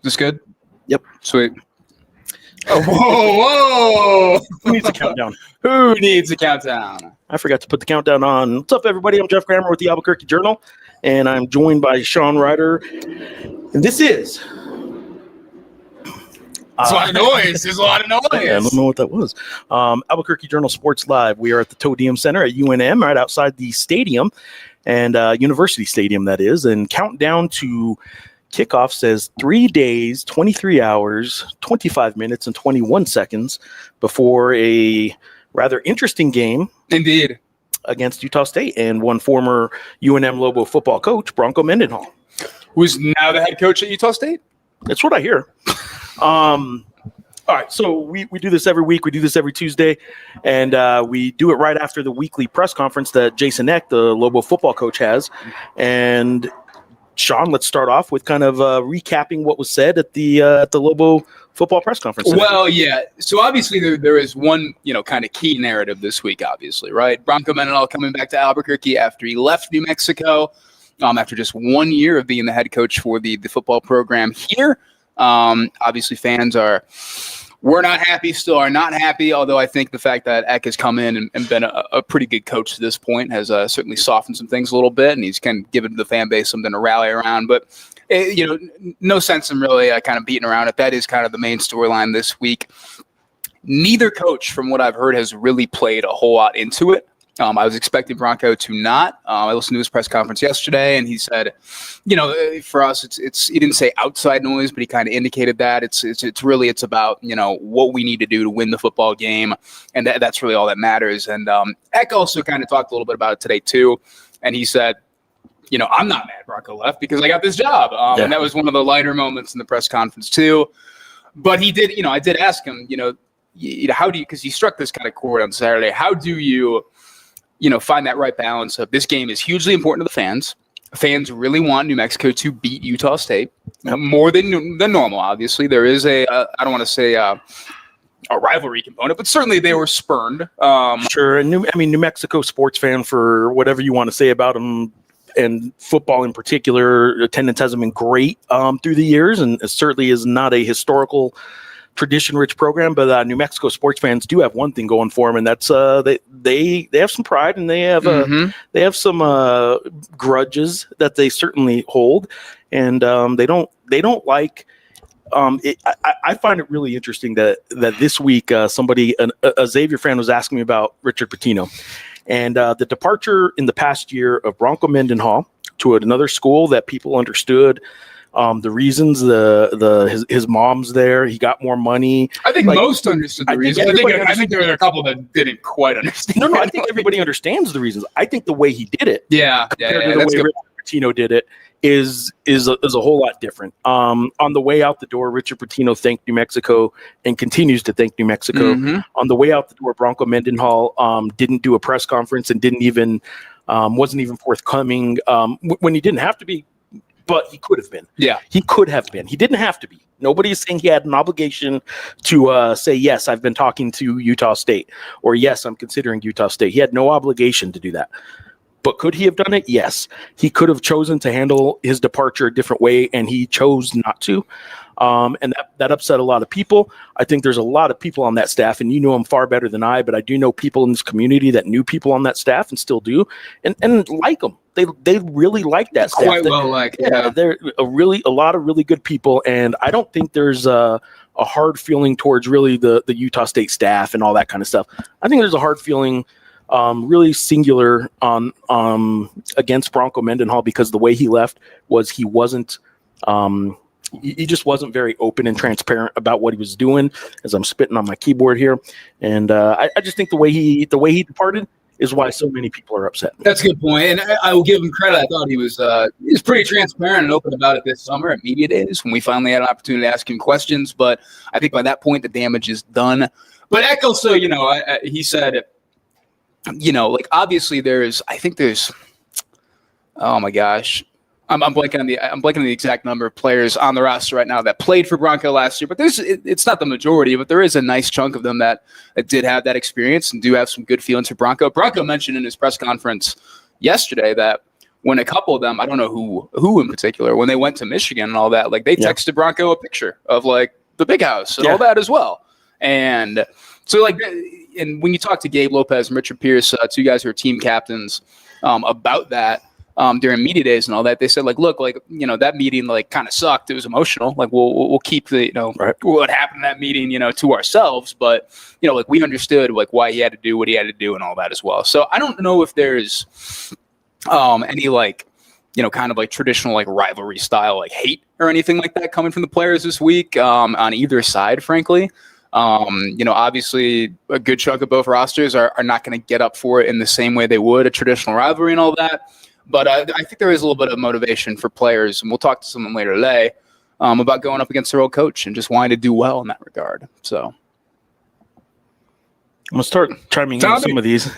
this good? Yep. Sweet. Oh, whoa. Who needs a countdown? Who needs a countdown? I forgot to put the countdown on. What's up, everybody? I'm Geoff with the Albuquerque Journal, and I'm joined by Sean Reider. And this is... There's a lot of noise. There's a lot of noise. I don't know what that was. Albuquerque Journal Sports Live. We are at the Todium Center at UNM, right outside the stadium, and University Stadium, that is. And countdown to kickoff says 3 days, 23 hours, 25 minutes, and 21 seconds before a rather interesting game. Indeed. Against Utah State and one former UNM Lobo football coach, Bronco Mendenhall. Who's now the head coach at Utah State? That's what I hear. All right, so we do this every week. We do this every Tuesday, and we do it right after the weekly press conference that Jason Eck, the Lobo football coach, has. And Sean, let's start off with kind of recapping what was said at the Lobo football press conference. Well, yeah. So obviously there is one, kind of key narrative this week, obviously, right? Bronco Mendenhall coming back to Albuquerque after he left New Mexico, after just 1 year of being the head coach for the football program here. Obviously fans we're not happy, still are not happy, although I think the fact that Eck has come in and been a pretty good coach to this point has certainly softened some things a little bit, and he's kind of given the fan base something to rally around. But, no sense in really kind of beating around it. That is kind of the main storyline this week. Neither coach, from what I've heard, has really played a whole lot into it. I was expecting Bronco to not. I listened to his press conference yesterday, and he said, for us, it's he didn't say outside noise, but he kind of indicated that it's about, what we need to do to win the football game. And that's really all that matters. And Eck also kind of talked a little bit about it today too. And he said, I'm not mad Bronco left because I got this job. And that was one of the lighter moments in the press conference too. But he did, I did ask him, how do you, because he struck this kind of chord on Saturday, how do you, find that right balance of this game is hugely important to the fans. Fans really want New Mexico to beat Utah State more than normal. Obviously, there is I don't want to say a rivalry component, but certainly they were spurned. Sure, and New Mexico sports fan, for whatever you want to say about them, and football in particular, attendance hasn't been great through the years, and it certainly is not a historical tradition-rich program, but New Mexico sports fans do have one thing going for them, and that's they have some pride, and they have some grudges that they certainly hold, and they don't like. I find it really interesting that this week a Xavier fan was asking me about Richard Pitino, and the departure in the past year of Bronco Mendenhall to another school that people understood. The reasons, his mom's there, he got more money. I think most understood the reasons. I think there were a couple that didn't quite understand. No, I think everybody understands the reasons. I think the way he did it, compared to the way Richard Pitino did it, is a whole lot different. On the way out the door, Richard Pitino thanked New Mexico and continues to thank New Mexico. Mm-hmm. On the way out the door, Bronco Mendenhall didn't do a press conference and wasn't even forthcoming when he didn't have to be. But he could have been. Yeah, he could have been. He didn't have to be. Nobody is saying he had an obligation to say, yes, I've been talking to Utah State, or yes, I'm considering Utah State. He had no obligation to do that. But could he have done it? Yes. He could have chosen to handle his departure a different way, and he chose not to. And that upset a lot of people. I think there's a lot of people on that staff, and you know them far better than I, but I do know people in this community that knew people on that staff and still do, and like them. They really like that staff. Quite well liked. Yeah, they're a lot of really good people, and I don't think there's a hard feeling towards really the Utah State staff and all that kind of stuff. I think there's a hard feeling really singular on against Bronco Mendenhall because the way he left was he wasn't he just wasn't very open and transparent about what he was doing, as I'm spitting on my keyboard here. And I just think the way he departed is why so many people are upset. That's a good point. And I will give him credit. I thought he was pretty transparent and open about it this summer at media days when we finally had an opportunity to ask him questions. But I think by that point, the damage is done. But Eck also, he said, obviously there's, oh my gosh, I'm blanking on the exact number of players on the roster right now that played for Bronco last year, but it's not the majority, but there is a nice chunk of them that did have that experience and do have some good feelings for Bronco. Bronco mentioned in his press conference yesterday that when a couple of them, I don't know who in particular, when they went to Michigan and all that, like they texted Bronco a picture of like the big house and all that as well. And so like, and when you talk to Gabe Lopez and Richard Pierce, two guys who are team captains, about that during media days and all that, they said like, look, like, you know, that meeting like kind of sucked. It was emotional. Like we'll keep the, you know, what happened in that meeting, you know, to ourselves. But, you know, like we understood like why he had to do what he had to do and all that as well. So I don't know if there's any like, you know, kind of like traditional like rivalry style like hate or anything like that coming from the players this week on either side, frankly. You know, obviously a good chunk of both rosters are not going to get up for it in the same way they would a traditional rivalry and all that. But I think there is a little bit of motivation for players, and we'll talk to someone later today about going up against their old coach and just wanting to do well in that regard. So I'm going to start chiming in some of these.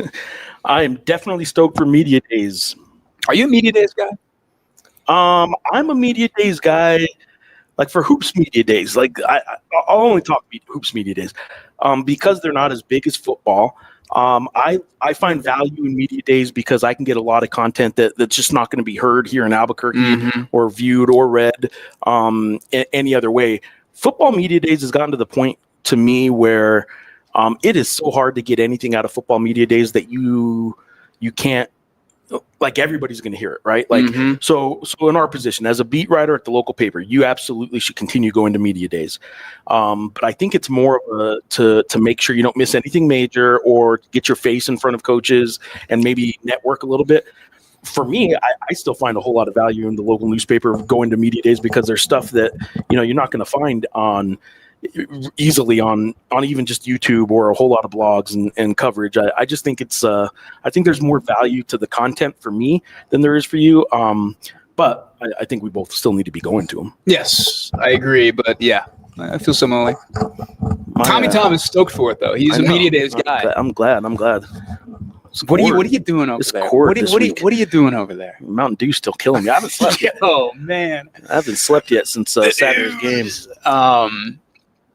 I am definitely stoked for media days. Are you a media days guy? I'm a media days guy. Like for hoops media days, like I'll only talk hoops media days because they're not as big as football. I find value in media days because I can get a lot of content that's just not going to be heard here in Albuquerque or viewed or read any other way. Football media days has gotten to the point to me where it is so hard to get anything out of football media days that you can't. Like everybody's going to hear it, right? Like, so in our position as a beat writer at the local paper, you absolutely should continue going to media days. But I think it's more of to make sure you don't miss anything major or get your face in front of coaches and maybe network a little bit. For me, I still find a whole lot of value in the local newspaper going to media days because there's stuff that, you know, you're not going to find easily on even just YouTube or a whole lot of blogs and coverage. I just think it's I think there's more value to the content for me than there is for you. But I think we both still need to be going to them. Yes, I agree. But yeah, I feel similarly. Tommy Tom is stoked for it though. He's a media days guy. I'm glad. What are you doing over there? What are you doing over there? Mountain Dew's still killing me. I haven't slept yet. Oh man, I haven't slept yet since Saturday's game.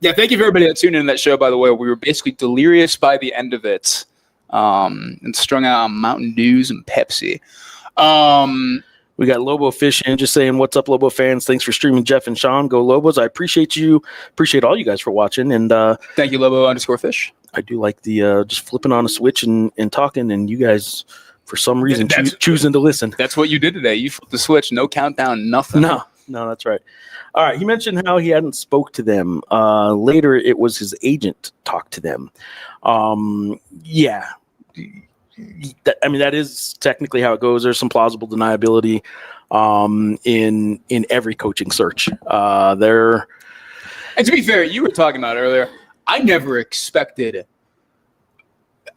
Yeah, thank you for everybody that tuned in to that show, by the way. We were basically delirious by the end of it and strung out on Mountain Dews and Pepsi. We got Lobo Fish in just saying, what's up, Lobo fans? Thanks for streaming, Geoff and Sean. Go Lobos. I appreciate you. Appreciate all you guys for watching. And thank you, Lobo_Fish. I do like the just flipping on a switch and talking, and you guys, for some reason, choosing to listen. That's what you did today. You flipped the switch. No countdown, nothing. No, that's right. All right, he mentioned how he hadn't spoke to them. Later, it was his agent talked to them. Yeah. That is technically how it goes. There's some plausible deniability in every coaching search. And to be fair, you were talking about earlier, I never expected –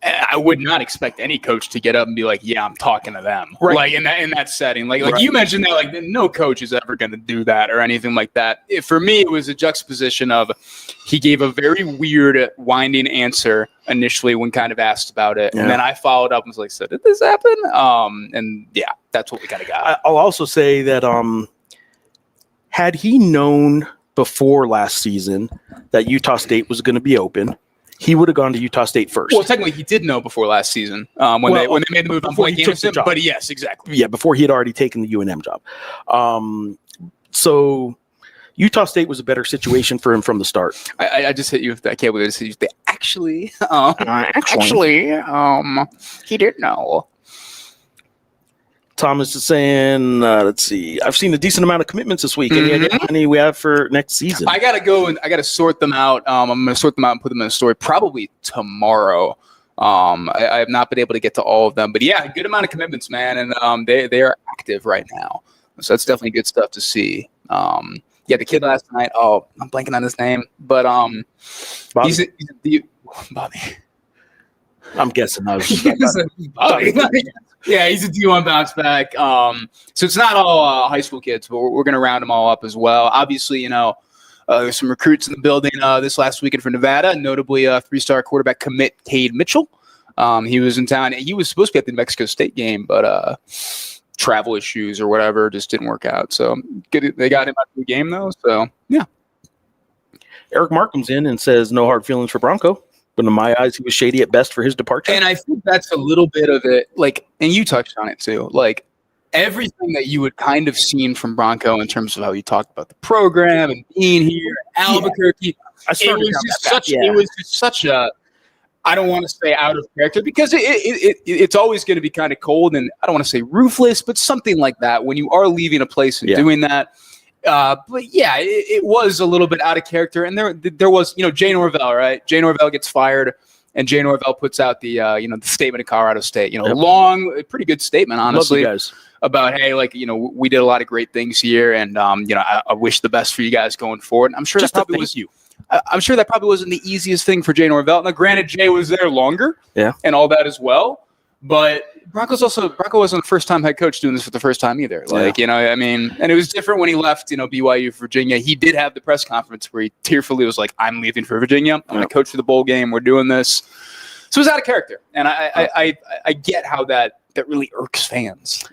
I would not expect any coach to get up and be like, yeah, I'm talking to them. Right. Like in that setting. Like you mentioned that, like no coach is ever going to do that or anything like that. For me, it was a juxtaposition of he gave a very weird winding answer initially when kind of asked about it. Yeah. And then I followed up and was like, so did this happen? And yeah, that's what we kind of got. I'll also say that had he known before last season that Utah State was going to be open, he would have gone to Utah State first. Well, technically, he did know before last season when they made the move on Blake Anderson. But yes, exactly. Yeah, before he had already taken the UNM job. So Utah State was a better situation for him from the start. I just hit you with that. I can't believe I just hit you with that. Actually, he did know. Thomas is saying, let's see. I've seen a decent amount of commitments this week. Any idea how many we have for next season? I got to go and I got to sort them out. I'm going to sort them out and put them in a story probably tomorrow. I have not been able to get to all of them. But yeah, a good amount of commitments, man. And they are active right now. So that's definitely good stuff to see. Yeah, the kid last night, I'm blanking on his name. But Bobby. Bobby. I'm guessing I was Bobby. Yeah, he's a D1 bounce back. So it's not all high school kids, but we're going to round them all up as well. Obviously, there's some recruits in the building this last weekend for Nevada, notably three-star quarterback commit Cade Mitchell. He was in town. He was supposed to be at the New Mexico State game, but travel issues or whatever just didn't work out. So they got him out of the game, though. So, yeah. Eric Markham's in and says, no hard feelings for Bronco. But in my eyes, he was shady at best for his departure. And I think that's a little bit of it. Like, and you touched on it too. Like, everything that you would kind of seen from Bronco in terms of how he talked about the program and being here in Albuquerque. It was just such a, I don't want to say out of character because it's always going to be kind of cold and I don't want to say ruthless, but something like that when you are leaving a place and doing that. But yeah, it was a little bit out of character. And there was, Jay Norvell, right? Jay Norvell gets fired and Jay Norvell puts out the, the statement of Colorado State, long, pretty good statement, honestly, about, hey, we did a lot of great things here. And, I wish the best for you guys going forward. I'm sure that probably was you. I'm sure that probably wasn't the easiest thing for Jay Norvell. Now, granted, Jay was there longer and all that as well. But Bronco wasn't the first time head coach doing this for the first time either. And it was different when he left, BYU for Virginia. He did have the press conference where he tearfully was like, I'm leaving for Virginia. I'm going to coach for the bowl game. We're doing this. So it was out of character. And I get how that really irks fans.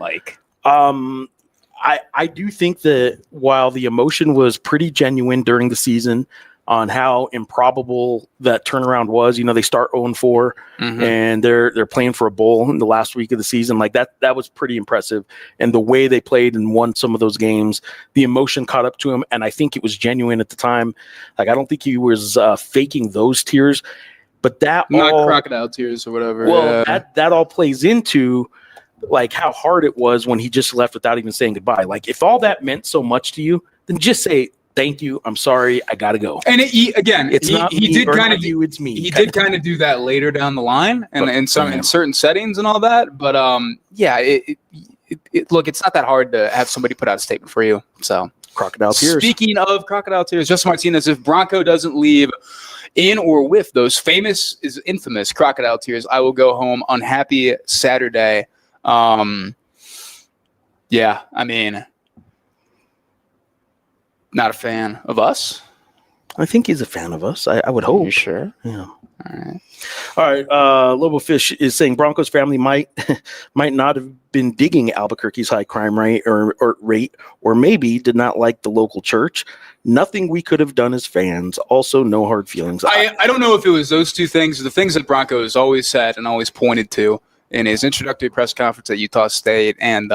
I do think that while the emotion was pretty genuine during the season on how improbable that turnaround was, they start 0-4 and they're playing for a bowl in the last week of the season. That was pretty impressive. And the way they played and won some of those games, the emotion caught up to him. And I think it was genuine at the time. I don't think he was faking those tears, but that not all, crocodile tears or whatever. Well, that all plays into how hard it was when he just left without even saying goodbye. If all that meant so much to you, then just say, thank you. I'm sorry. I got to go. And he did kind of do it's me. He did kind of do that later down the line and in certain settings and all that. But look, it's not that hard to have somebody put out a statement for you. So crocodile tears. Speaking of crocodile tears, Justin Martinez, if Bronco doesn't leave in or with those infamous crocodile tears, I will go home unhappy Saturday. Not a fan of us. I think he's a fan of us. I would hope. You sure? Yeah. All right. Lobo Fish is saying Broncos family might not have been digging Albuquerque's high crime rate or maybe did not like the local church. Nothing we could have done as fans. Also, no hard feelings. I don't know if it was those two things. The things that Bronco has always said and always pointed to in his introductory press conference at Utah State and,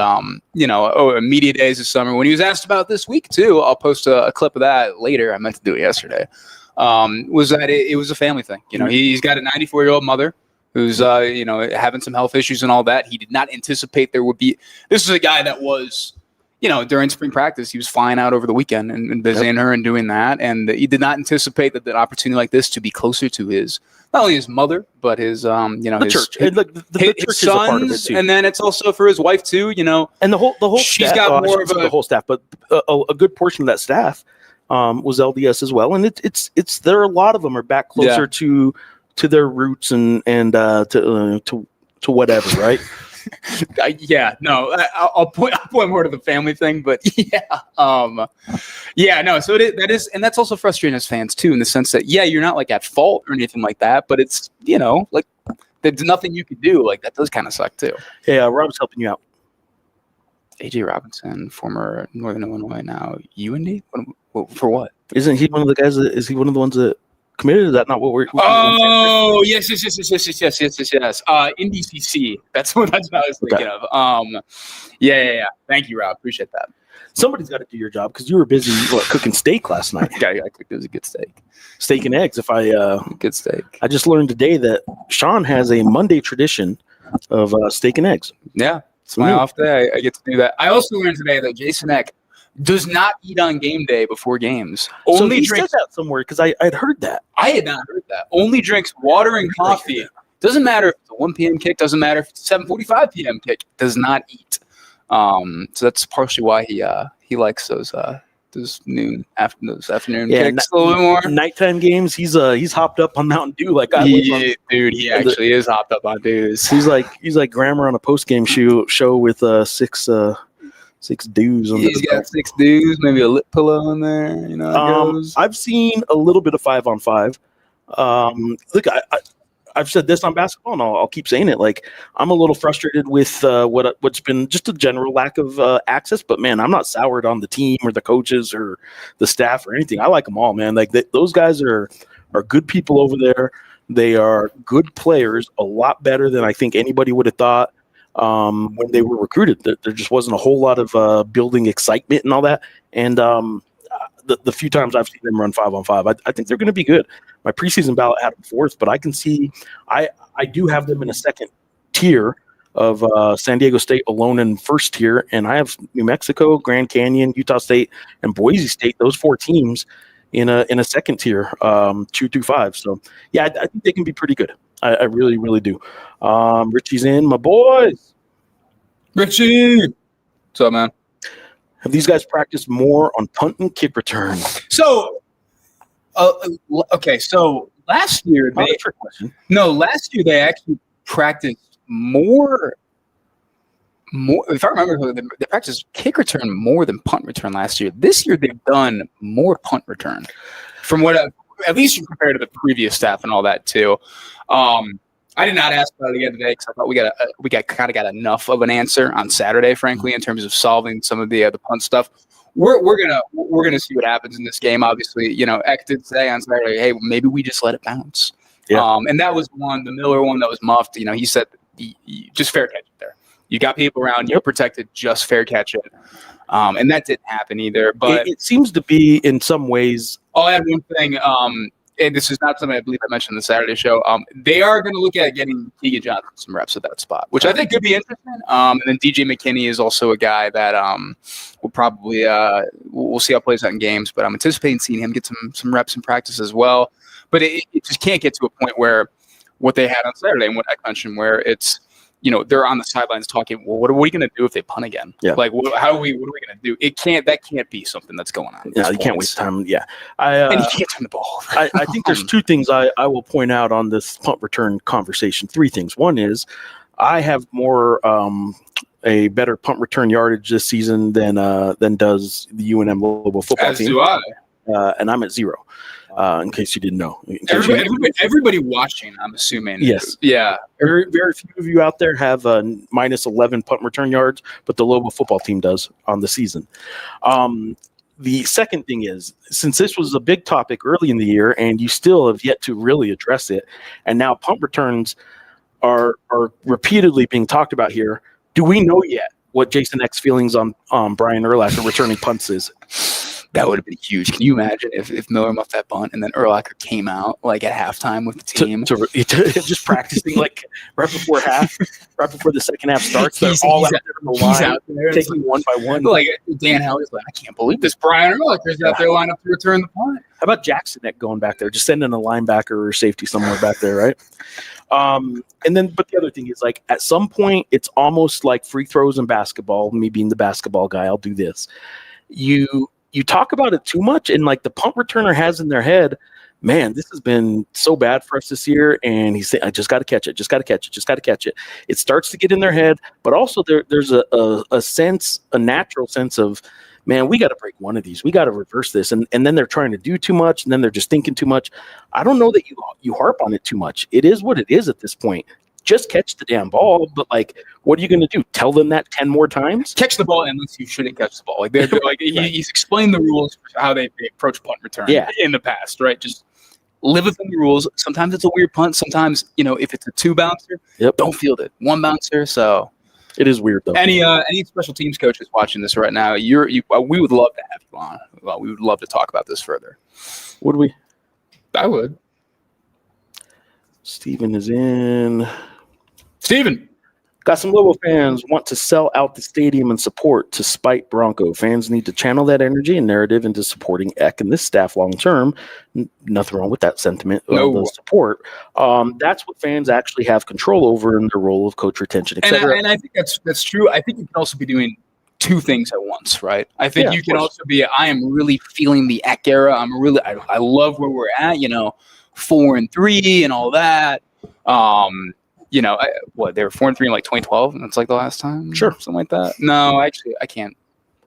media days this summer when he was asked about this week too, I'll post a clip of that later. I meant to do it yesterday. Was that it was a family thing. He's got a 94-year-old mother who's, having some health issues and all that. He did not anticipate there would be, this is a guy that was, during spring practice, he was flying out over the weekend and visiting her and doing that. And he did not anticipate that an opportunity like this to be closer to not only his mother, but his, the church. The church is a part of it too. And then it's also for his wife too, And the whole she's staff, got more of the whole staff, but a good portion of that staff was LDS as well. And it's there. A lot of them are back closer to their roots and to whatever, right? I'll point more to the family thing, but so that is, and that's also frustrating as fans too, in the sense that you're not at fault or anything like that, but it's there's nothing you could do. That does kind of suck too. Yeah, Rob's helping you out. AJ Robinson, former Northern Illinois, now UND. For what? Isn't he one of the guys? Is he one of the ones that committed? Is that not what we're? Yes. NDCC. That's what I was thinking of. Yeah. Thank you, Rob. Appreciate that. Somebody's got to do your job because you were busy cooking steak last night. I cooked a good steak and eggs. Good steak. I just learned today that Sean has a Monday tradition of steak and eggs. Yeah, it's my off day. I get to do that. I also learned today that Jason Eck does not eat on game day before games. Only drinks that somewhere because I'd heard that. I had not heard that. Only drinks water and coffee. Doesn't matter if it's a 1 p.m. kick. Doesn't matter if it's a 7:45 p.m. kick. Does not eat. So that's partially why he likes those afternoon kicks a little bit more. Nighttime games. He's hopped up on Mountain Dew like I was. He actually is hopped up on Dews. He's like Grammar on a post game show with six dews on He's got 6 dews, maybe a lip pillow in there. I've seen a little bit of 5-on-5. Look, I've said this on basketball, and I'll keep saying it. I'm a little frustrated with what's been just a general lack of access. But man, I'm not soured on the team or the coaches or the staff or anything. I like them all, man. Those guys are good people over there. They are good players, a lot better than I think anybody would have thought. when they were recruited. There just wasn't a whole lot of building excitement and all that. And the few times I've seen them run 5-on-5, I think they're going to be good. My preseason ballot had them fourth, but I can see I do have them in a second tier of San Diego State alone in first tier, and I have New Mexico, Grand Canyon, Utah State, and Boise State. Those four teams in a second tier, 2 through 5. So yeah, I think they can be pretty good. I really, really do. Richie's in, my boys. Richie, what's up, man? Have these guys practiced more on punt and kick return? So, okay. So last year, last year they actually practiced more. If I remember, they practiced kick return more than punt return last year. This year they've done more punt return, from what at least compared to the previous staff and all that too. I did not ask about it again today because I thought we kind of got enough of an answer on Saturday, frankly, in terms of solving some of the punt stuff. We're gonna see what happens in this game. Obviously, Eck did say on Saturday, hey, maybe we just let it bounce. Yeah. And that was the Miller one that was muffed. He said just fair catch it there. You got people around, you're protected, just fair catch it. And that didn't happen either. But it seems to be in some ways. I'll add one thing. And this is not something I believe I mentioned in the Saturday show. They are going to look at getting Keegan Johnson some reps at that spot, which I think could be interesting. And then DJ McKinney is also a guy that will probably we'll see how it plays out in games, but I'm anticipating seeing him get some reps in practice as well. But it just can't get to a point where what they had on Saturday and what I mentioned, where it's they're on the sidelines talking, well, what are we going to do if they punt again? Yeah. Like, what are we going to do? That can't be something that's going on. Yeah, you can't waste time. Yeah. And you can't turn the ball over. I think there's two things I will point out on this punt return conversation. Three things. One is I have more a better punt return yardage this season than does the UNM Lobo football team. As do I. And I'm at 0. In case you didn't know. Everybody watching, I'm assuming. Yes. Yeah. Very, very few of you out there have minus 11 punt return yards, but the Lobo football team does on the season. The second thing is, since this was a big topic early in the year and you still have yet to really address it, and now punt returns are repeatedly being talked about here, do we know yet what Jason Eck's feelings on Brian Urlacher returning punts is? That would have been huge. Can you imagine if Miller muffed that bunt and then Urlacher came out like at halftime with the team, just practicing like right before the second half starts? They're all out there on the line, out there, taking one by one. Like Dan Howard's like, I can't believe this Brian Urlacher's out there lined up to return the punt. How about Jackson Eck going back there, just sending a linebacker or safety somewhere back there, right? But the other thing is, like, at some point, it's almost like free throws in basketball. Me being the basketball guy, I'll do this. You talk about it too much, and like the punt returner has in their head, man, this has been so bad for us this year, and he's saying, I just got to catch it, just got to catch it, just got to catch it. It starts to get in their head, but also there's a natural sense of, man, we got to break one of these. We got to reverse this. And then they're trying to do too much, and then they're just thinking too much. I don't know that you harp on it too much. It is what it is at this point. Just catch the damn ball, but like, what are you going to do? Tell them that 10 more times? Catch the ball unless you shouldn't catch the ball. Like they're like, he's explained the rules for how they approach punt return in the past, right? Just live within the rules. Sometimes it's a weird punt. Sometimes, if it's a 2 bouncer, don't field it. 1 bouncer. So it is weird though. Any special teams coaches watching this right now, we would love to have you on. Well, we would love to talk about this further. Would we? I would. Steven is in. Steven. Got some Lobo fans want to sell out the stadium and support to spite Bronco. Fans need to channel that energy and narrative into supporting Eck and this staff long term. Nothing wrong with that sentiment of the support. That's what fans actually have control over in their role of coach retention, etc. And I think that's true. I think you can also be doing 2 things at once, right? I think you can also be, I am really feeling the Eck era. I love where we're at, 4-3 and all that. They were 4-3 in like 2012, and that's like the last time, something like that. No, actually, I can't.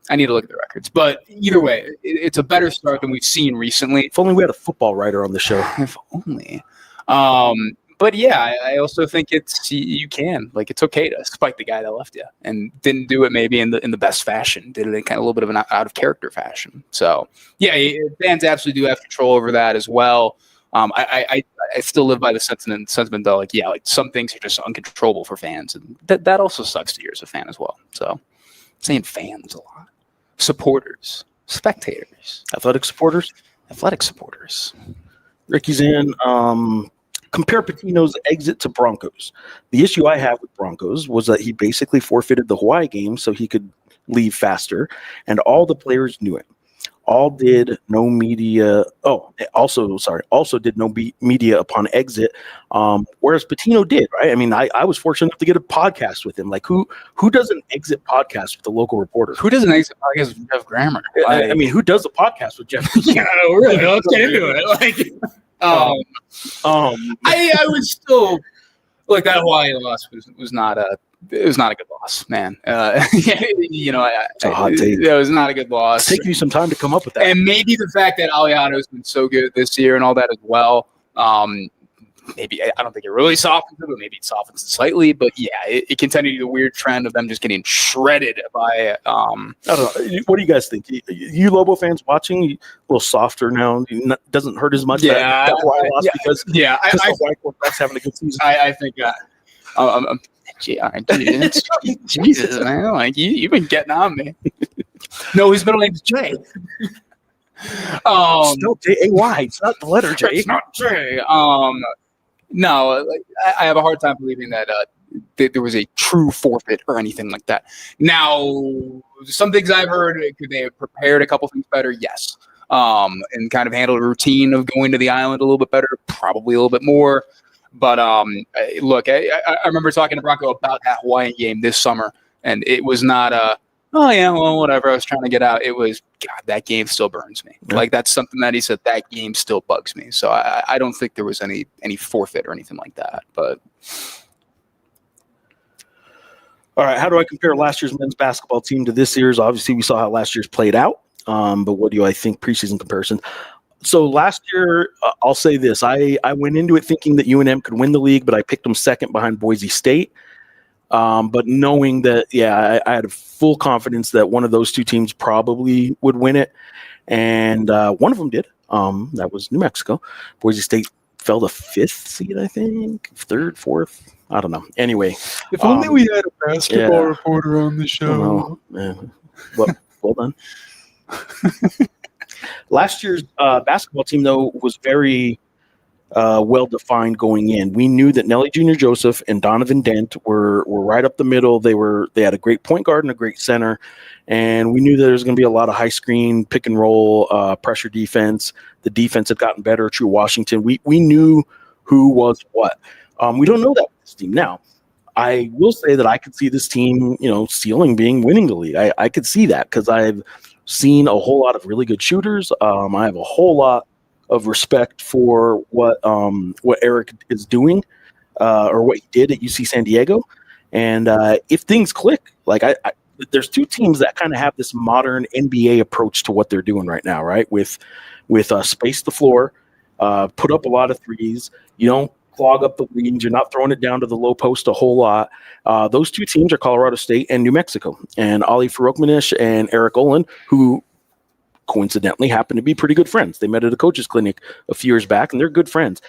I need to look at the records. But either way, it's a better start than we've seen recently. If only we had a football writer on the show. If only. But yeah, I also think it's okay to spike the guy that left you and didn't do it maybe in the best fashion. Did it in kind of a little bit of an out of character fashion. So yeah, fans absolutely do have control over that as well. I still live by the sentiment that, like, yeah, like some things are just uncontrollable for fans, and that also sucks to hear as a fan as well. So I'm saying fans a lot, supporters, spectators, athletic supporters. Ricky's in. Compare Patino's exit to Broncos. The issue I have with Broncos was that he basically forfeited the Hawaii game so he could leave faster, and all the players knew it. Also did no media upon exit, whereas Patino did, right? I mean, I was fortunate enough to get a podcast with him. Like, who does an exit podcast with a local reporter? Who does an exit podcast with Geoff Grammer? I mean, who does a podcast with Geoff? Yeah, really, let's get into it. Like, I was still like, that Hawaii loss was not a good loss, man. It's a hot take. That was not a good loss. It's taking you some time to come up with that. And maybe the fact that Aliano's been so good this year and all that as well. Maybe I don't think it really softens it, but maybe it softens it slightly. But yeah, it continued the weird trend of them just getting shredded by. I don't know. What do you guys think? You Lobo fans watching, a little softer now. Doesn't hurt as much. Yeah, that's why I lost because the White Quarterback's having a good season. I think. Jesus, man! Like you've been getting on me. No, his middle name is Jay. Still J-A-Y. It's not the letter J. It's not J. No, like, I have a hard time believing that there was a true forfeit or anything like that. Now, some things I've heard, could they have prepared a couple things better? Yes. And kind of handled a routine of going to the island a little bit better, probably a little bit more. But look, I remember talking to Bronco about that Hawaiian game this summer, and it was not oh yeah, well, whatever, I was trying to get out. It was, God, that game still burns me. Yeah. Like, that's something that he said, that game still bugs me. So I don't think there was any forfeit or anything like that. But all right, how do I compare last year's men's basketball team to this year's? Obviously, we saw how last year's played out. But what do I think preseason comparison? So last year, I'll say this. I went into it thinking that UNM could win the league, but I picked them second behind Boise State. But knowing that, I had full confidence that one of those two teams probably would win it. And one of them did. That was New Mexico. Boise State fell to fifth seed, I think. Third, fourth. I don't know. Anyway. If only we had a basketball reporter on the show. Well done. Last year's basketball team, though, was very well-defined going in. We knew that Nelly Jr. Joseph and Donovan Dent were right up the middle. They had a great point guard and a great center, and we knew that there was going to be a lot of high screen, pick and roll, pressure defense. The defense had gotten better. True Washington. We knew who was what. We don't know that with this team now. I will say that I could see this team, ceiling being winning the league. I could see that because I've seen a whole lot of really good shooters. I have a whole lot of respect for what Eric is doing, or what he did at UC San Diego. And if things click, there's two teams that kind of have this modern NBA approach to what they're doing right now, right? With space the floor, put up a lot of threes. You don't clog up the leads. You're not throwing it down to the low post a whole lot. Those two teams are Colorado State and New Mexico. And Ali Faroukmanish and Eric Olin, who coincidentally happen to be pretty good friends. They met at a coach's clinic a few years back, and they're good friends.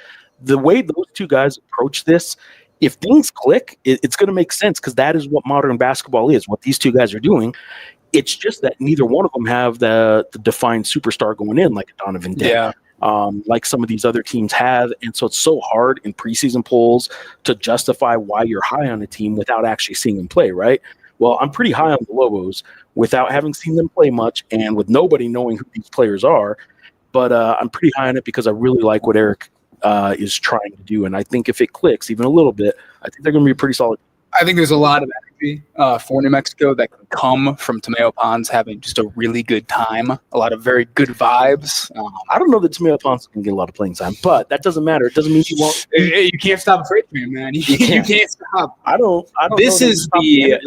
The way those two guys approach this, if things click, it's going to make sense because that is what modern basketball is, what these two guys are doing. It's just that neither one of them have the defined superstar going in like Donovan did. Yeah. Like some of these other teams have. And so it's so hard in preseason polls to justify why you're high on a team without actually seeing them play, right? Well, I'm pretty high on the Lobos without having seen them play much and with nobody knowing who these players are. But I'm pretty high on it because I really like what Eric is trying to do. And I think if it clicks even a little bit, I think they're going to be pretty solid. I think there's a lot of energy for New Mexico that can come from Tomeo Ponds having just a really good time, a lot of very good vibes. I don't know that Tomeo Ponds can get a lot of playing time, but that doesn't matter. It doesn't mean you won't. You can't stop a freight train, man. You can't stop. I don't. This is the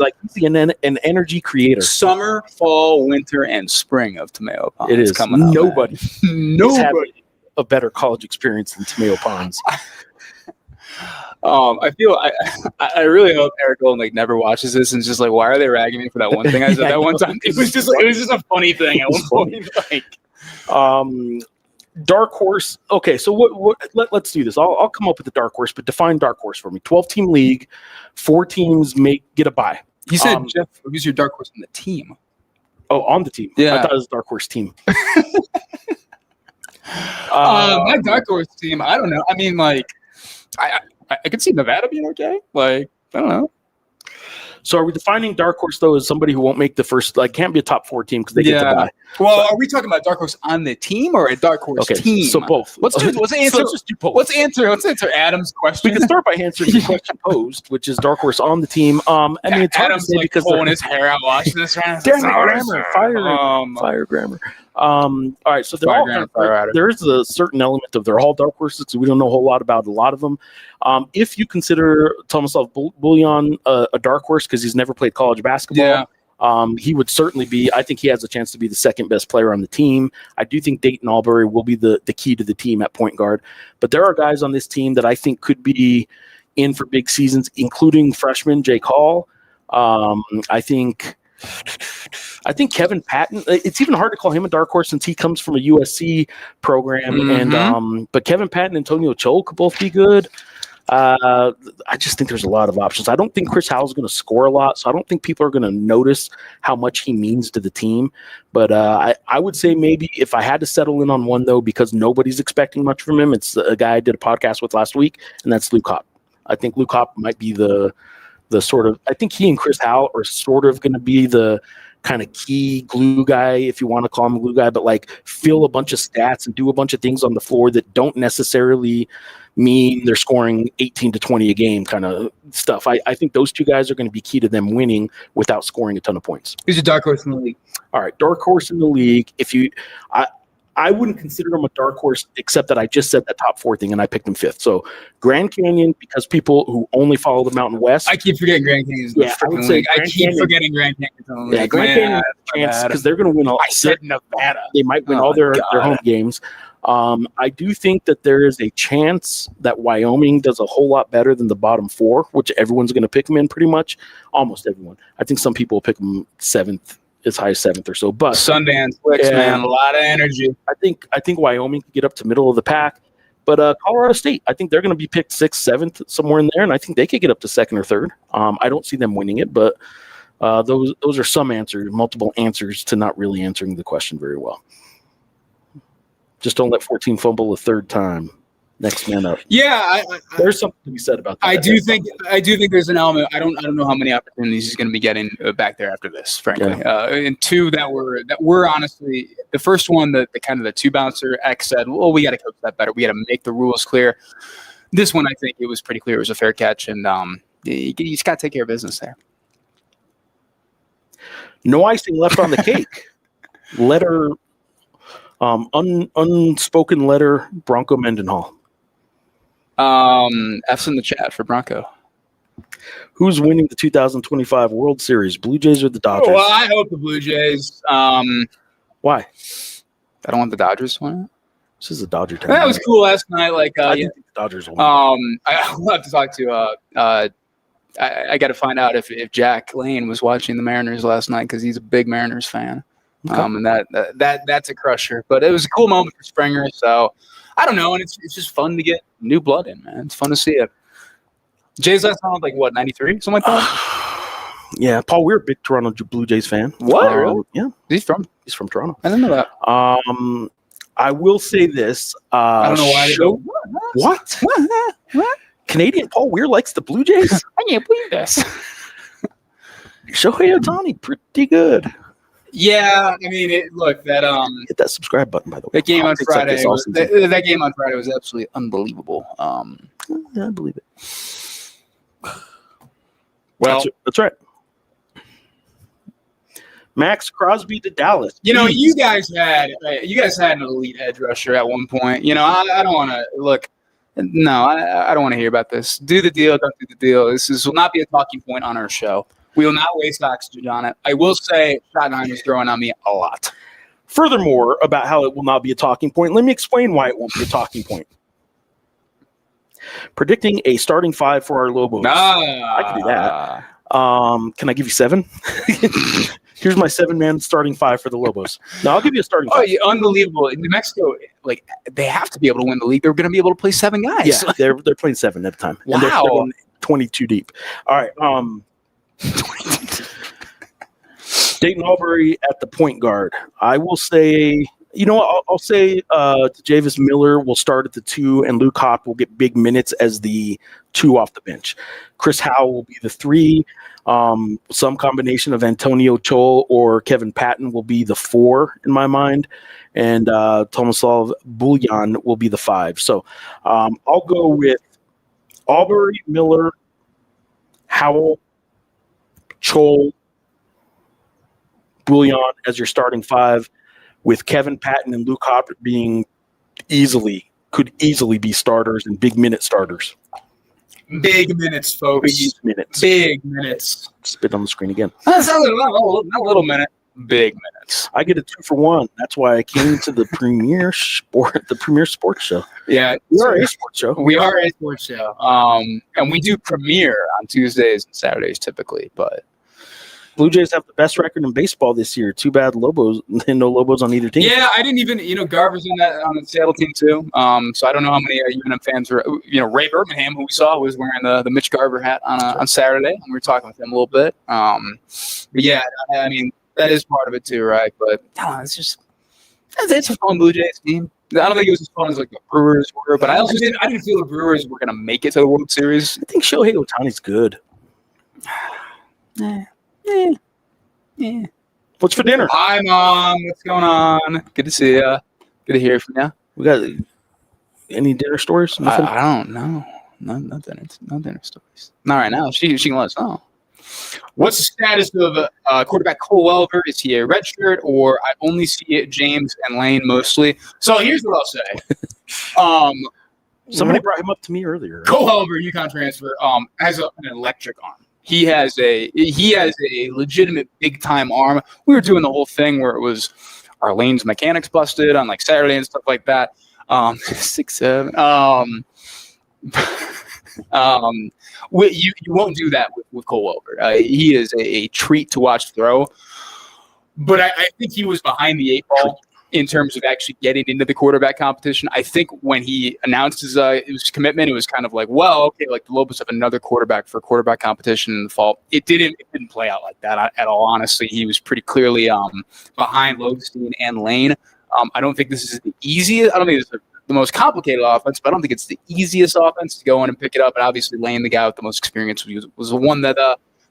an energy creator. Summer, fall, winter, and spring of Tomeo Ponds. It is coming up. Nobody a better college experience than Tomeo Ponds. I really hope Eric Olin never watches this and is just like, why are they ragging me for that one thing I said that one time? It was just a funny thing at one point. Dark horse. Okay, so let's do this. I'll come up with a dark horse, but define dark horse for me. 12-team league, 4 teams get a bye. You said, Geoff, who's your dark horse on the team? Oh, on the team. Yeah. I thought it was dark horse team. My dark horse team, I don't know. I mean, like, I could see Nevada being okay. Like, I don't know. So are we defining dark horse, though, as somebody who won't make the first, like, can't be a top 4 team because they get to bye? Well, are we talking about dark horse on the team or a dark horse team? So both. Let's just do both. Let's answer Adam's question. We can start by answering the question posed, which is dark horse on the team. I mean, it's hard Adam's to say because pulling his hair out watching this. Damn it, fire grammar. All right, so there is a certain element of they're all dark horses because we don't know a whole lot about a lot of them. If you consider Tomislav Buljan a dark horse because he's never played college basketball, he would certainly be. I think he has a chance to be the second best player on the team. I do think Dayton Albury will be the key to the team at point guard. But there are guys on this team that I think could be in for big seasons, including freshman Jake Hall. I think Kevin Patton. It's even hard to call him a dark horse since he comes from a USC program, and but Kevin Patton and Antonio Chol could both be good. I just think there's a lot of options. I don't think Chris Howell is going to score a lot, so I don't think people are going to notice how much he means to the team. But I would say maybe if I had to settle in on one, though, because nobody's expecting much from him, it's a guy I did a podcast with last week, and that's Luke Hopp. I think Luke Hopp might be the sort of, I think he and Chris Howell are sort of going to be the kind of key glue guy, if you want to call him a glue guy, but like fill a bunch of stats and do a bunch of things on the floor that don't necessarily mean they're scoring 18 to 20 a game kind of stuff. I think those two guys are going to be key to them winning without scoring a ton of points. Who's your dark horse in the league? All right, dark horse in the league. I wouldn't consider him a dark horse, except that I just said that top 4 thing, and I picked him 5th. So Grand Canyon, because people who only follow the Mountain West. I keep forgetting Grand Canyon's the freaking league. I keep forgetting Grand Canyon's league. Grand Canyon chance because they're going to win all. I said Nevada. They might win all their home games. I do think that there is a chance that Wyoming does a whole lot better than the bottom 4, which everyone's going to pick them in pretty much. Almost everyone. I think some people will pick them 7th. As high as 7th or so, but Sundance Flicks, man, a lot of energy. I think Wyoming could get up to middle of the pack, but Colorado State, I think they're going to be picked 6th, 7th, somewhere in there, and I think they could get up to 2nd or 3rd. I don't see them winning it, but those are some answers, multiple answers to not really answering the question very well. Just don't let 14 fumble a 3rd time. Next man up. Yeah, there's something to be said about that. I do think there's an element. I don't know how many opportunities he's going to be getting back there after this, frankly. Yeah. And 2 that were honestly the first one, the kind of the 2 bouncer. X said, "Well, we got to coach that better. We got to make the rules clear." This one, I think it was pretty clear. It was a fair catch, and you just got to take care of business there. No icing left on the cake. Letter, unspoken letter. Bronco Mendenhall. F's in the chat for Bronco. Who's winning the 2025 World Series, Blue Jays or the Dodgers? Well, I hope the Blue Jays. Why? I don't want the Dodgers to win. This is a Dodger town. That was cool last night. Like, I think the Dodgers will win. I'll have to talk to. I got to find out if Jack Lane was watching the Mariners last night because he's a big Mariners fan. Okay. And that's a crusher. But it was a cool moment for Springer. So. I don't know, and it's just fun to get new blood in, man. It's fun to see it. Jays last time, like, what, 93? Something like that? Yeah, Paul, we're a big Toronto Blue Jays fan. What? Really? Yeah. He's from Toronto. I didn't know that. I will say this. I don't know why. What? Canadian Paul Weir likes the Blue Jays? I can't believe this. Shohei Ohtani, pretty good. Yeah, I mean, hit that subscribe button, by the way. That game on Friday. That game on Friday was absolutely unbelievable. Yeah, I believe it. Well, that's right. Max Crosby to Dallas. You guys had an elite edge rusher at one point. I don't want to look. No, I don't want to hear about this. Do the deal, don't do the deal. This will not be a talking point on our show. We will not waste oxygen on it. I will say Schottenheim is throwing on me a lot. Furthermore, about how it will not be a talking point, let me explain why it won't be a talking point. Predicting a starting 5 for our Lobos. I can do that. Can I give you 7? Here's my 7-man starting 5 for the Lobos. Now I'll give you a starting 5. Oh, yeah, unbelievable! In New Mexico, like they have to be able to win the league. They're going to be able to play 7 guys. Yeah, they're playing 7 at a time. Wow, and they're going 22 deep. All right. Dayton Albury at the point guard. I will say, I'll say Javis Miller will start at the 2, and Luke Hopp will get big minutes as the 2 off the bench. Chris Howe will be the 3. Some combination of Antonio Chol or Kevin Patton will be the 4 in my mind, and Tomislav Buljan will be the 5. So I'll go with Albury, Miller, Howell, Chol, Buljan as your starting 5, with Kevin Patton and Luke Hopp being could easily be starters and big minute starters. Big minutes, folks. Big minutes. Spit on the screen again. That's not a little minute. Big minutes. I get a 2 for 1. That's why I came to the premier sports show. Yeah, we are a sports show. We are a sports show. And we do premiere on Tuesdays and Saturdays typically, but Blue Jays have the best record in baseball this year. Too bad Lobos and no Lobos on either team. Yeah, I didn't even, Garver's on the Seattle team too. So I don't know how many UNM fans were. Ray Birmingham, who we saw, was wearing the Mitch Garver hat on Saturday, and we were talking with him a little bit. But yeah, I mean that is part of it too, right? But it's a fun Blue Jays team. I don't think it was as fun as like the Brewers were, but I didn't feel the Brewers were going to make it to the World Series. I think Shohei Ohtani's good. Yeah. What's for dinner? Hi, Mom. What's going on? Good to see you. Good to hear from you. We got any dinner stories? I don't know. No dinner stories. Not right now. She can let us know. What's the status of quarterback Cole Welver? Is he a redshirt, or I only see James and Lane mostly? So here's what I'll say. Somebody brought him up to me earlier. Cole Welver, UConn transfer, has an electric arm. He has a legitimate big time arm. We were doing the whole thing where it was our lanes mechanics busted on like Saturday and stuff like that. 6'7". You won't do that with Cole Welver. He is a treat to watch throw. But I think he was behind the 8 ball in terms of actually getting into the quarterback competition. I think when he announced his commitment, it was kind of like, well, okay, like the Lobos have another quarterback for quarterback competition in the fall. It didn't play out like that at all, honestly. He was pretty clearly behind Lobstein and Lane. I don't think this is the easiest. I don't think it's the most complicated offense, but I don't think it's the easiest offense to go in and pick it up. And obviously Lane, the guy with the most experience, was the one that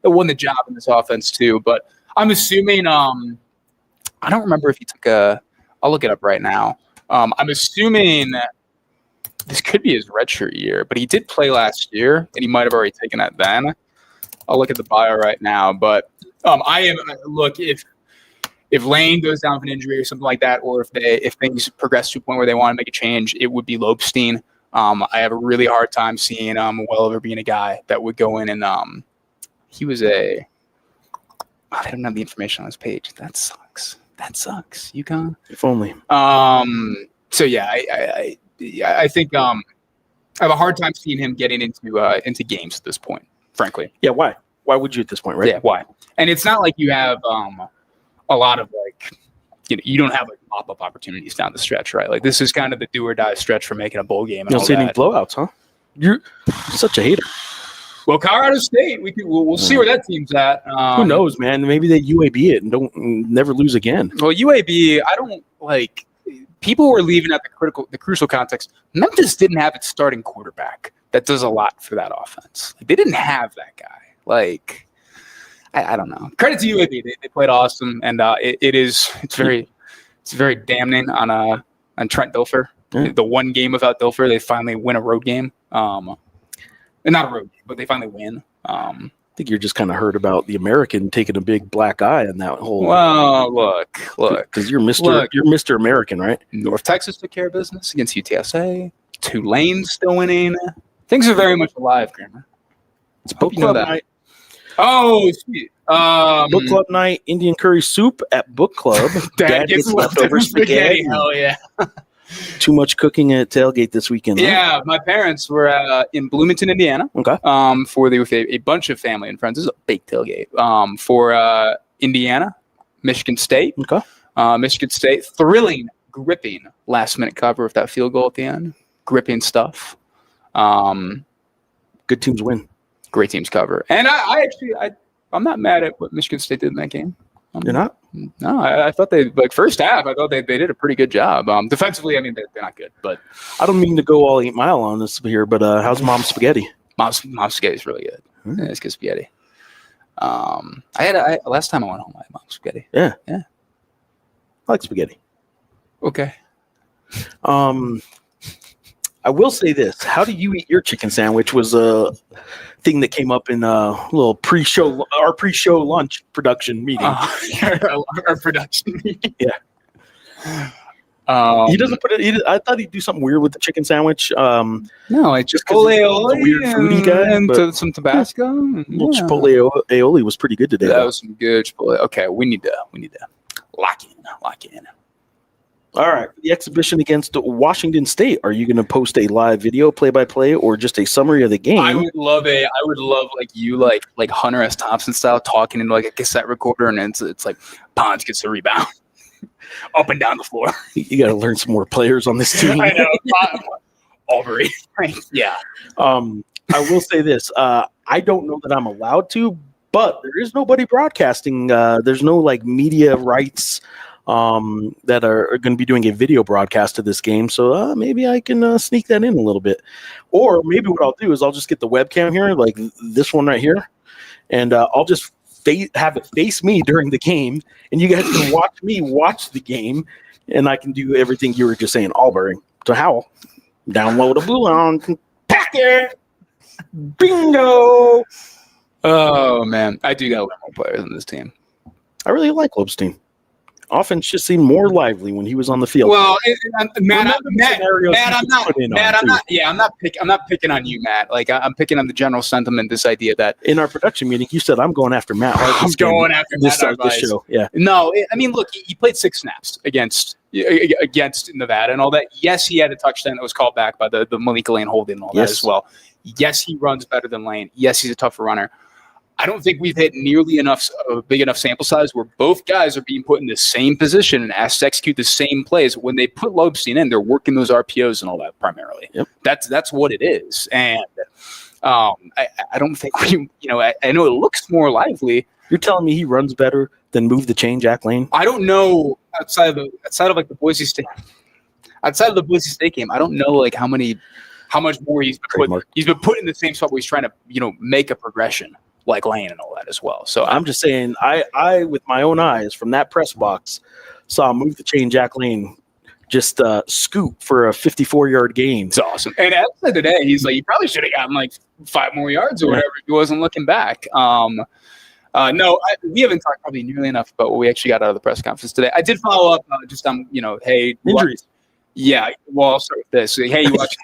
won the job in this offense too. But I'm assuming I don't remember if he took I'll look it up right now. I'm assuming this could be his redshirt year, but he did play last year, and he might have already taken that then. I'll look at the bio right now. But if Lane goes down with an injury or something like that, or if things progress to a point where they want to make a change, it would be Lobstein. I have a really hard time seeing Welver being a guy that would go in and he was I don't have the information on his page. That sucks. UConn. If only. So yeah, I think I have a hard time seeing him getting into games at this point, frankly. Yeah, why? Why would you at this point, right? Yeah, why? And it's not like you have a lot of you don't have like mop-up opportunities down the stretch, right? Like this is kind of the do or die stretch for making a bowl game. And you don't see any blowouts, huh? You're such a hater. Well, Colorado State, we'll see where that team's at. Who knows, man? Maybe they UAB it and never lose again. Well, UAB, I don't like. People were leaving at the crucial context. Memphis didn't have its starting quarterback. That does a lot for that offense. Like, they didn't have that guy. Like, I don't know. Credit to UAB, they played awesome, and it's very damning on Trent Dilfer. Yeah. The one game without Dilfer, they finally win a road game. Not a road game, but they finally win. I think you're just kind of hurt about the American taking a big black eye on that whole. Well, look, because you're Mr. American, right? North Texas took care of business against UTSA. Tulane still winning. Things are very much alive, Kramer. It's book club night. Oh, sweet. Book club night. Indian curry soup at book club. Dad gets leftover spaghetti. Hell yeah. Too much cooking at tailgate this weekend. Yeah, huh? My parents were in Bloomington, Indiana. Okay. With a bunch of family and friends. This is a big tailgate. For Indiana Michigan State. Okay. Michigan State, thrilling, gripping last-minute cover with that field goal at the end. Gripping stuff. Good teams win. Great teams cover. And I'm not mad at what Michigan State did in that game. You're not? No, I thought they, like, first half, I thought they did a pretty good job. Defensively, I mean, they're not good. But I don't mean to go all 8 Mile on this here, but how's Mom's Spaghetti? Mom's Spaghetti's really good. Mm-hmm. Yeah, it's good spaghetti. Last time I went home, I had Mom's Spaghetti. Yeah. Yeah. I like spaghetti. Okay. I will say this. How do you eat your chicken sandwich was a thing that came up in a little our pre-show lunch production meeting. Our production meeting. Yeah. He doesn't put it. I thought he'd do something weird with the chicken sandwich. No, I just Chipotle a weird foodie guy and some Tabasco. Little Chipotle aioli was pretty good today. That was some good Chipotle. Okay, we need to lock in. All right, the exhibition against Washington State. Are you going to post a live video, play-by-play, or just a summary of the game? I would love like Hunter S. Thompson style, talking into like a cassette recorder, and it's like Pons gets the rebound up and down the floor. You got to learn some more players on this team. I know. Aubrey. Yeah. I will say this. I don't know that I'm allowed to, but there is nobody broadcasting. There's no like media rights that are going to be doing a video broadcast of this game. So maybe I can sneak that in a little bit. Or maybe what I'll do is I'll just get the webcam here, like this one right here, and I'll just have it face me during the game, and you guys can watch me watch the game, and I can do everything you were just saying, Albury. So how? Downloadable on packet. Bingo. Oh, man. I do got a lot more players on this team. I really like Loeb's team. Offense just seemed more lively when he was on the field. Well, Matt, I'm not picking on you, Matt. Like I'm picking on the general sentiment. This idea that in our production meeting, you said I'm going after Matt. I'm going after this show. Yeah. No, I mean, look, he played 6 snaps against Nevada and all that. Yes, he had a touchdown that was called back by the Malik Lane holding and all that as well. Yes, he runs better than Lane. Yes, he's a tougher runner. I don't think we've hit nearly enough a big enough sample size where both guys are being put in the same position and asked to execute the same plays. When they put Lobstein in, they're working those RPOs and all that primarily. Yep. That's what it is. And I don't think I know it looks more lively. You're telling me he runs better than move the chain, Jack Lane? I don't know outside of like the Boise State game. I don't know like how much more he's been put in the same spot where he's trying to make a progression like Lane and all that as well. So I'm just saying, I with my own eyes from that press box saw move the chain Jack Lane just scoop for a 54-yard gain. It's awesome. And at the end of the day, he's like, he probably should have gotten like 5 more yards or whatever if he wasn't looking back. No, we haven't talked probably nearly enough about what we actually got out of the press conference today. I did follow up just on, hey, injuries. Yeah, well, I'll start with this. Hey, you watched.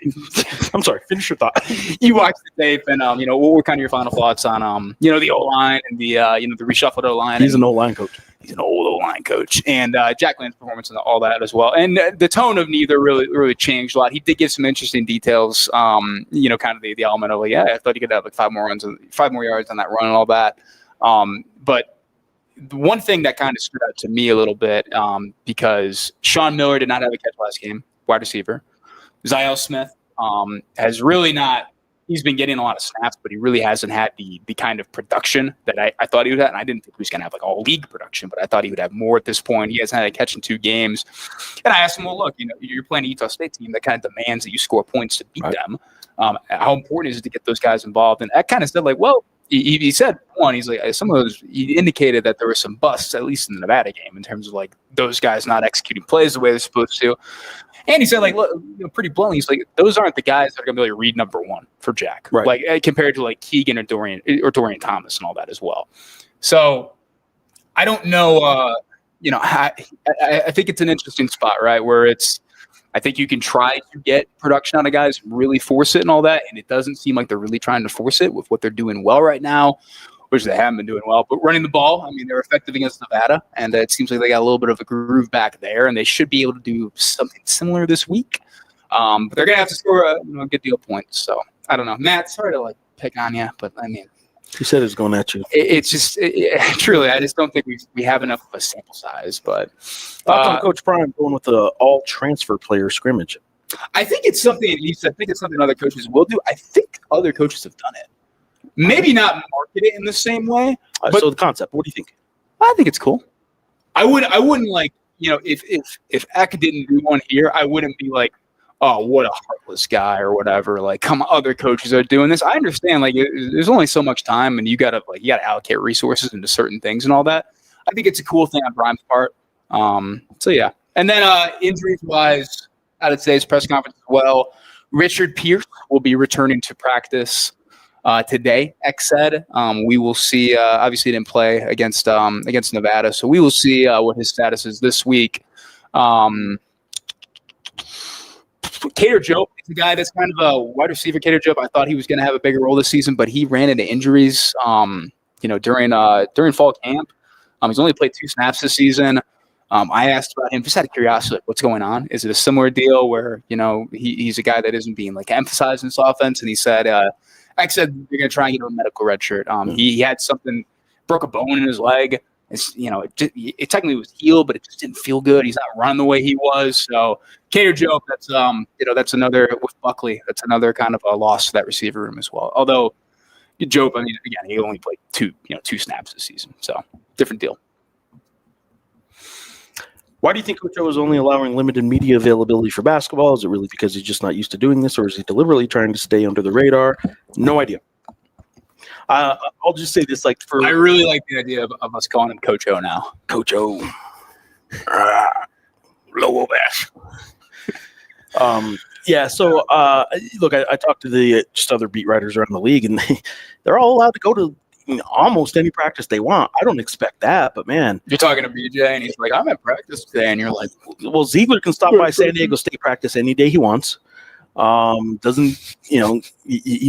I'm sorry. Finish your thought. You watched the tape, and what were kind of your final thoughts on the O line and the the reshuffled O line? He's an O line coach. He's an old O line coach, and Jack Lane's performance and all that as well. And the tone of neither really changed a lot. He did give some interesting details. Kind of the element of I thought he could have like 5 more yards on that run and all that. But the one thing that kind of stood out to me a little bit, because Sean Miller did not have a catch last game, wide receiver. Ziel Smith has really not – he's been getting a lot of snaps, but he really hasn't had the kind of production that I thought he would have. And I didn't think he was going to have like all league production, but I thought he would have more at this point. He hasn't had a catch in 2 games. And I asked him, well, look, you're playing a Utah State team that kind of demands that you score points to beat them. How important is it to get those guys involved? And I kind of said like, well, he said one, he's like some of those. He indicated that there were some busts, at least in the Nevada game, in terms of like those guys not executing plays the way they're supposed to. And he said like, look, pretty bluntly, he's like, those aren't the guys that are gonna be like read number 1 for Jack, right? Like compared to like Keegan or Dorian Thomas and all that as well. So I don't know. I think it's an interesting spot, right, where it's. I think you can try to get production out of guys, really force it and all that, and it doesn't seem like they're really trying to force it with what they're doing well right now, which they haven't been doing well. But running the ball, I mean, they're effective against Nevada, and it seems like they got a little bit of a groove back there, and they should be able to do something similar this week. But they're going to have to score a good deal of points. So, I don't know. Matt, sorry to, pick on you, but, I mean, He said it was going at you. It's just truly, I just don't think we have enough of a sample size. But thoughts on Coach Prime going with the all transfer player scrimmage? I think it's something. I think it's something other coaches will do. I think other coaches have done it. Maybe not market it in the same way. But so the concept, what do you think? I think it's cool. I wouldn't like, if Eck didn't do one here, I wouldn't be like, oh, what a heartless guy or whatever. Like, come on, other coaches are doing this. I understand, like, there's only so much time, and you gotta allocate resources into certain things and all that. I think it's a cool thing on Brian's part. So yeah. And then injuries wise, out of today's press conference as well, Richard Pierce will be returning to practice today. Eck said we will see. Obviously, he didn't play against Nevada, so we will see what his status is this week. Cater Joe is the guy that's kind of a wide receiver. Cater Joe, I thought he was going to have a bigger role this season, but he ran into injuries. During fall camp, he's only played 2 snaps this season. I asked about him just out of curiosity, like, what's going on? Is it a similar deal where he's a guy that isn't being like emphasized in this offense? And he said, "I said they're going to try and get him a medical red shirt." He had something, broke a bone in his leg. It technically was healed, but it just didn't feel good. He's not running the way he was. So Cater Joe, that's another with Buckley. That's another kind of a loss to that receiver room as well. Although Joe, again, he only played 2 snaps this season, so different deal. Why do you think Coach O is only allowing limited media availability for basketball? Is it really because he's just not used to doing this, or is he deliberately trying to stay under the radar? No idea. I'll just say this, I really like the idea of us calling him Coach O now. Coach O. Lobo bash. Yeah, so look, I talked to the just other beat writers around the league, and they're all allowed to go to almost any practice they want. I don't expect that, but man. You're talking to BJ, and he's like, I'm at practice today, and you're like, well, Ziegler can stop by San Diego State practice any day he wants. He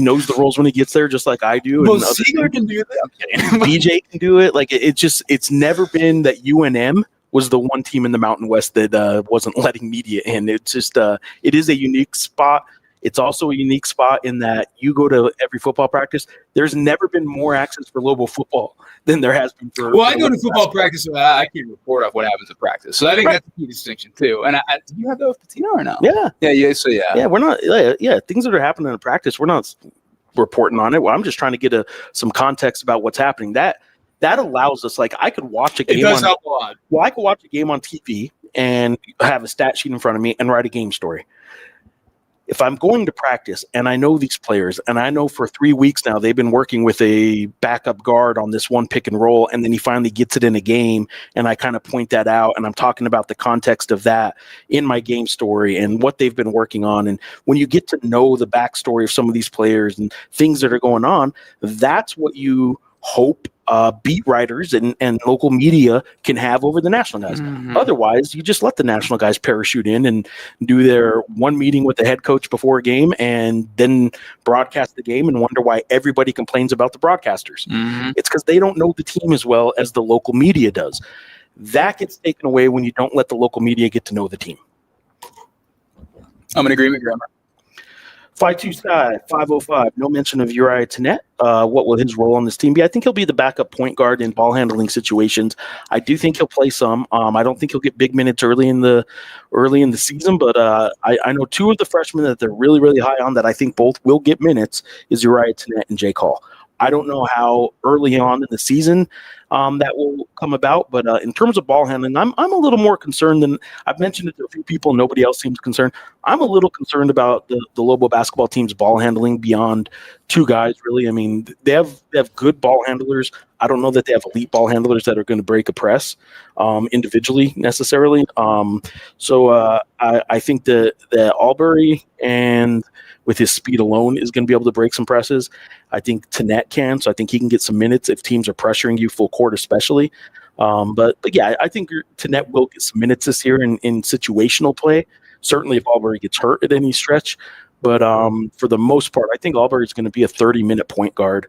knows the rules when he gets there, just like I do. Well, Ziegler can do that. I'm kidding. BJ can do it. Like it's never been that UNM was the one team in the Mountain West that wasn't letting media in. It's just it is a unique spot. It's also a unique spot in that you go to every football practice. There's never been more access for Lobo football than there has been for. Well, I go to football practice, so I can report off what happens at practice. So I think that's a key distinction too. And do you have that with Patino or no? Yeah. So yeah. Yeah, we're not. Yeah, things that are happening in practice, we're not reporting on it. Well, I'm just trying to get some context about what's happening. That allows us. Like, I could watch a game. It does help a lot. Well, I could watch a game on TV and have a stat sheet in front of me and write a game story. If I'm going to practice and I know these players and I know for 3 weeks now they've been working with a backup guard on this one pick and roll, and then he finally gets it in a game and I kind of point that out and I'm talking about the context of that in my game story and what they've been working on. And when you get to know the backstory of some of these players and things that are going on, that's what you hope beat writers and local media can have over the national guys. Mm-hmm. Otherwise, you just let the national guys parachute in and do their one meeting with the head coach before a game and then broadcast the game and wonder why everybody complains about the broadcasters. Mm-hmm. It's because they don't know the team as well as the local media does. That gets taken away when you don't let the local media get to know the team. I'm in agreement, Grammar. 5-2 Sky, 505. No mention of Uriah Tenet. What will his role on this team be? I think he'll be the backup point guard in ball handling situations. I do think he'll play some. I don't think he'll get big minutes early in the season, but I know 2 of the freshmen that they're really, really high on that I think both will get minutes is Uriah Tenet and Jake Hall. I don't know how early on in the season that will come about, but in terms of ball handling, I'm a little more concerned than I've mentioned it to a few people. Nobody else seems concerned. I'm a little concerned about the Lobo basketball team's ball handling beyond 2 guys. Really, I mean, they have good ball handlers. I don't know that they have elite ball handlers that are going to break a press individually necessarily. So I think that Albury and with his speed alone is going to be able to break some presses. I think Tenet can, so I think he can get some minutes if teams are pressuring you full court especially. But yeah, I think Tenet will get some minutes this year in situational play, certainly if Albury gets hurt at any stretch. But for the most part, I think Albury is going to be a 30-minute point guard,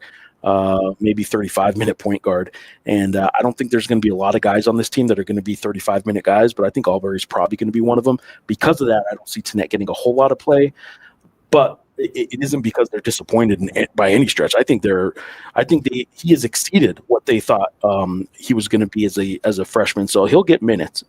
maybe 35-minute point guard. And I don't think there's going to be a lot of guys on this team that are going to be 35-minute guys, but I think Albury is probably going to be one of them. Because of that, I don't see Tenet getting a whole lot of play. But it isn't because they're disappointed by any stretch. I think he has exceeded what they thought he was going to be as a freshman. So he'll get minutes.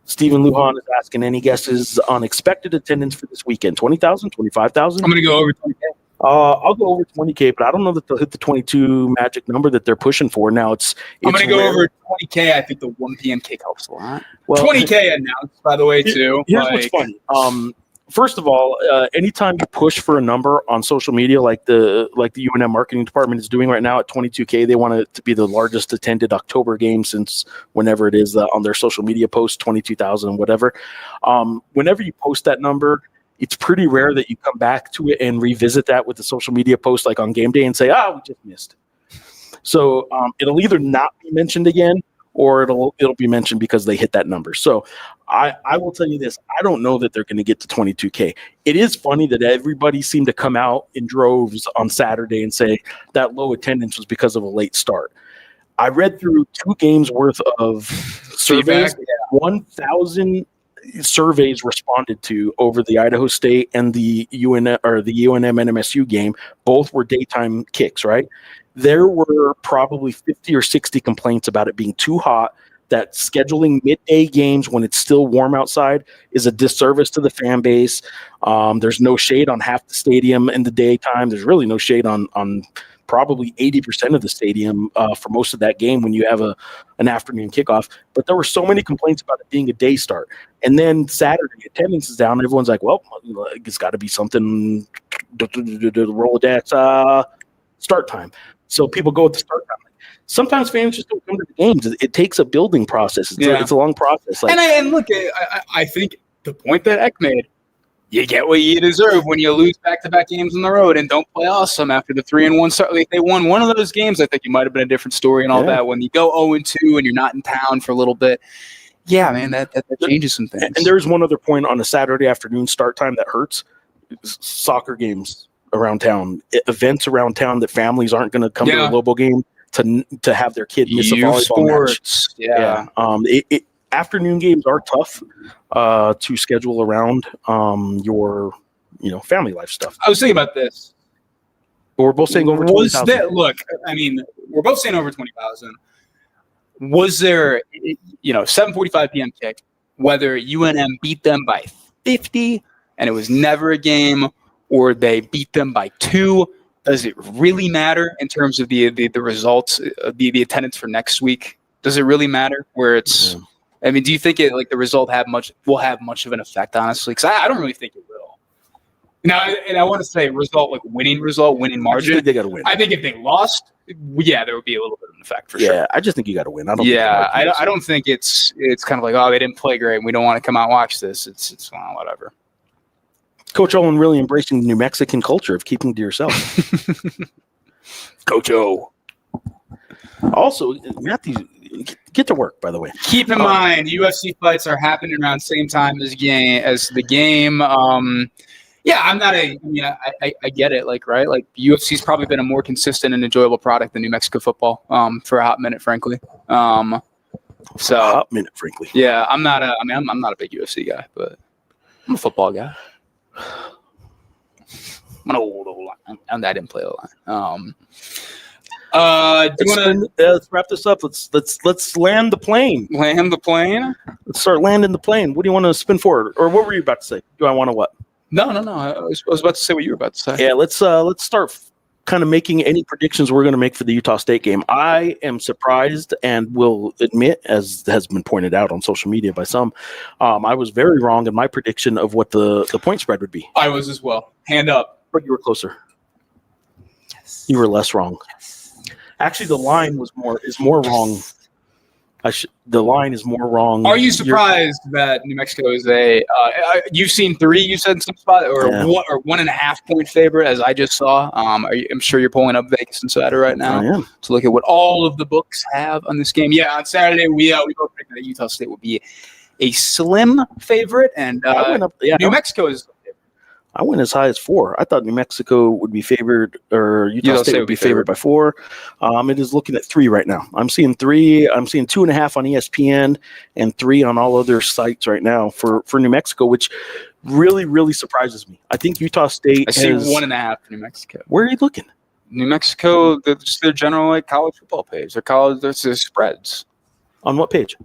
Stephen Lujan is asking, any guesses on expected attendance for this weekend? 20,000, 25,000? I'm going to go over 20K. I'll go over 20K, but I don't know that they'll hit the 22 magic number that they're pushing for. Now I'm going to go over 20K. I think the 1 p.m. kickoff's a lot. Well, 20K announced, by the way, too. Here's what's funny. First of all, anytime you push for a number on social media, like the UNM marketing department is doing right now at 22K, they want it to be the largest attended October game since whenever it is on their social media post, 22,000, whatever. Whenever you post that number, it's pretty rare that you come back to it and revisit that with the social media post like on game day and say, we just missed. So it'll either not be mentioned again or it'll be mentioned because they hit that number. So I will tell you this. I don't know that they're going to get to 22K. It is funny that everybody seemed to come out in droves on Saturday and say that low attendance was because of a late start. I read through 2 games worth of surveys. 1,000 surveys responded to over the Idaho State and the UNM NMSU game. Both were daytime kicks, right? There were probably 50 or 60 complaints about it being too hot, that scheduling midday games when it's still warm outside is a disservice to the fan base. There's no shade on half the stadium in the daytime. There's really no shade on probably 80% of the stadium for most of that game when you have an afternoon kickoff. But there were so many complaints about it being a day start. And then Saturday, attendance is down. Everyone's like, well, it's got to be something to roll that start time. So people go with the start time. Sometimes fans just don't come to the games. It takes a building process. It's a long process. And look, I think the point that Eck made, you get what you deserve when you lose back-to-back games on the road and don't play awesome after the 3-1 start. Like, they won one of those games, I think it might have been a different story and all that. When you go 0-2 and you're not in town for a little bit, yeah, man, that changes some things. And there's one other point on a Saturday afternoon start time that hurts. Soccer games around town, events around town that families aren't going to come to a Lobo game to have their kid miss a volleyball match. Yeah. Afternoon games are tough to schedule around your family life stuff. I was thinking about this. But we're both saying over 20,000. Look, I mean, we're both saying over 20,000. Was there, 7:45 p.m. kick, whether UNM beat them by 50 and it was never a game, or they beat them by 2? Does it really matter in terms of the results, the attendance for next week? Does it really matter where it's? I mean, do you think the result will have much of an effect, honestly? Because I don't really think it will. Now, and I want to say winning margin. I think they got to win. I think if they lost, there would be a little bit of an effect for sure. Yeah, I just think you got to win. I don't think it's kind of like, they didn't play great and we don't want to come out and watch this. It's whatever. Coach Owen really embracing the New Mexican culture of keeping to yourself. Coach O. Also, Matthew, get to work, by the way. Keep in mind, UFC fights are happening around the same time as the game. I'm not I get it, right? Like, UFC's probably been a more consistent and enjoyable product than New Mexico football for a hot minute, frankly. Yeah, I'm not a big UFC guy, but I'm a football guy. I'm an old line. I didn't play a line. Let's wrap this up. Let's land the plane. Land the plane. Let's start landing the plane. What do you want to spin forward, or what were you about to say? Do I want to what? No. I was about to say what you were about to say. Yeah, let's start kind of making any predictions we're going to make for the Utah State game. I am surprised and will admit, as has been pointed out on social media by some, I was very wrong in my prediction of what the point spread would be. I was as well. Hand up. But you were closer. Yes. You were less wrong. Yes. Actually, the line is more wrong. The line is more wrong. Are you surprised that New Mexico is you've seen 3, you said in some spot, or 1.5 point favorite, as I just saw? I'm sure you're pulling up Vegas Insider right now to look at what all of the books have on this game. Yeah, on Saturday, we both predicted that Utah State would be a slim favorite, and New Mexico is. I went as high as 4. I thought New Mexico would be favored, or Utah State would be favored by 4. It is looking at 3 right now. I'm seeing 3. I'm seeing 2.5 on ESPN and 3 on all other sites right now for New Mexico, which really, really surprises me. I think Utah State I see 1.5 for New Mexico. Where are you looking? New Mexico, just their general like college football page. Their spreads. On what page?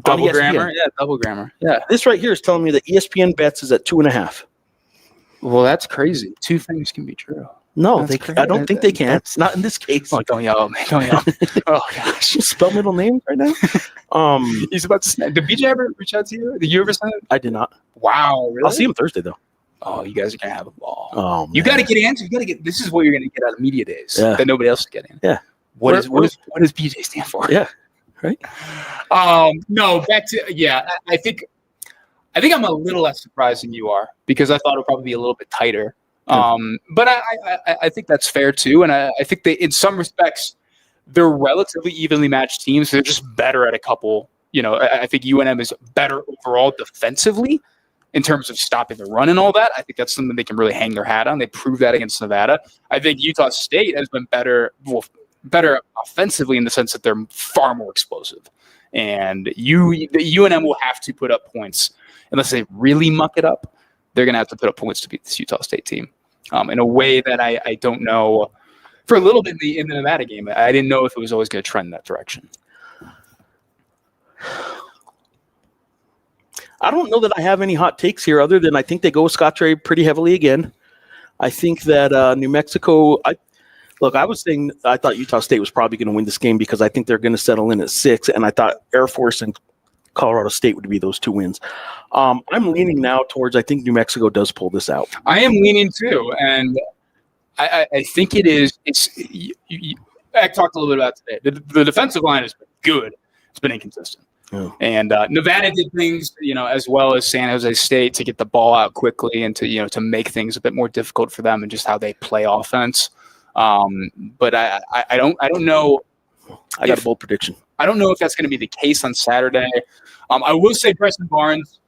Double Grammar? Yeah, Double Grammar. Yeah. This right here is telling me that ESPN bets is at 2.5. Well, that's crazy. Two things can be true. No, I don't think they can. It's not in this case. Oh, don't yell at me. Don't yell. Oh, gosh. You spell middle names right now? He's about to snap. Did BJ ever reach out to you? Did you ever send it? I did not. Wow. Really? I'll see him Thursday, though. Oh, you guys are going to have a ball. Oh, man. You got to get answers. This is what you're going to get out of media days that nobody else is getting. Yeah. What does BJ stand for? Yeah. Right. No, back to I think I'm a little less surprised than you are because I thought it would probably be a little bit tighter. But I think that's fair too, and I think they, in some respects, they're relatively evenly matched teams. They're just better at a couple. I think UNM is better overall defensively in terms of stopping the run and all that. I think that's something they can really hang their hat on. They proved that against Nevada. I think Utah State has been better offensively in the sense that they're far more explosive. And the UNM will have to put up points unless they really muck it up. They're going to have to put up points to beat this Utah State team in a way that I don't know. For a little bit in the Nevada game, I didn't know if it was always going to trend that direction. I don't know that I have any hot takes here other than I think they go with Scottrade pretty heavily again. I think that New Mexico I was saying I thought Utah State was probably going to win this game because I think they're going to settle in at 6, and I thought Air Force and Colorado State would be those 2 wins. I'm leaning now towards I think New Mexico does pull this out. I am leaning too, and I think it is. I talked a little bit about today. The defensive line has been good. It's been inconsistent. Yeah. And Nevada did things, as well as San Jose State to get the ball out quickly and to make things a bit more difficult for them and just how they play offense. But I don't know. I got a bold prediction. I don't know if that's going to be the case on Saturday. I will say Preston Barnes,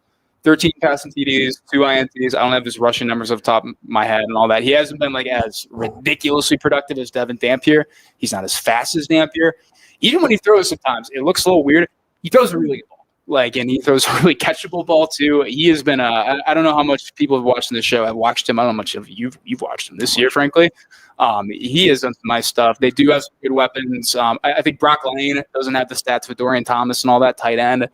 13 passing TDs, 2 INTs. I don't have his rushing numbers off the top of my head and all that. He hasn't been as ridiculously productive as Devin Dampier. He's not as fast as Dampier. Even when he throws sometimes, it looks a little weird. He throws a really good ball. And he throws a really catchable ball too. He has been I don't know how much people have watched the show. I've watched him. I don't know how much of you've watched him this year, frankly. He has done some nice stuff. They do have some good weapons. I think Brock Lane doesn't have the stats with Dorian Thomas and all that tight end.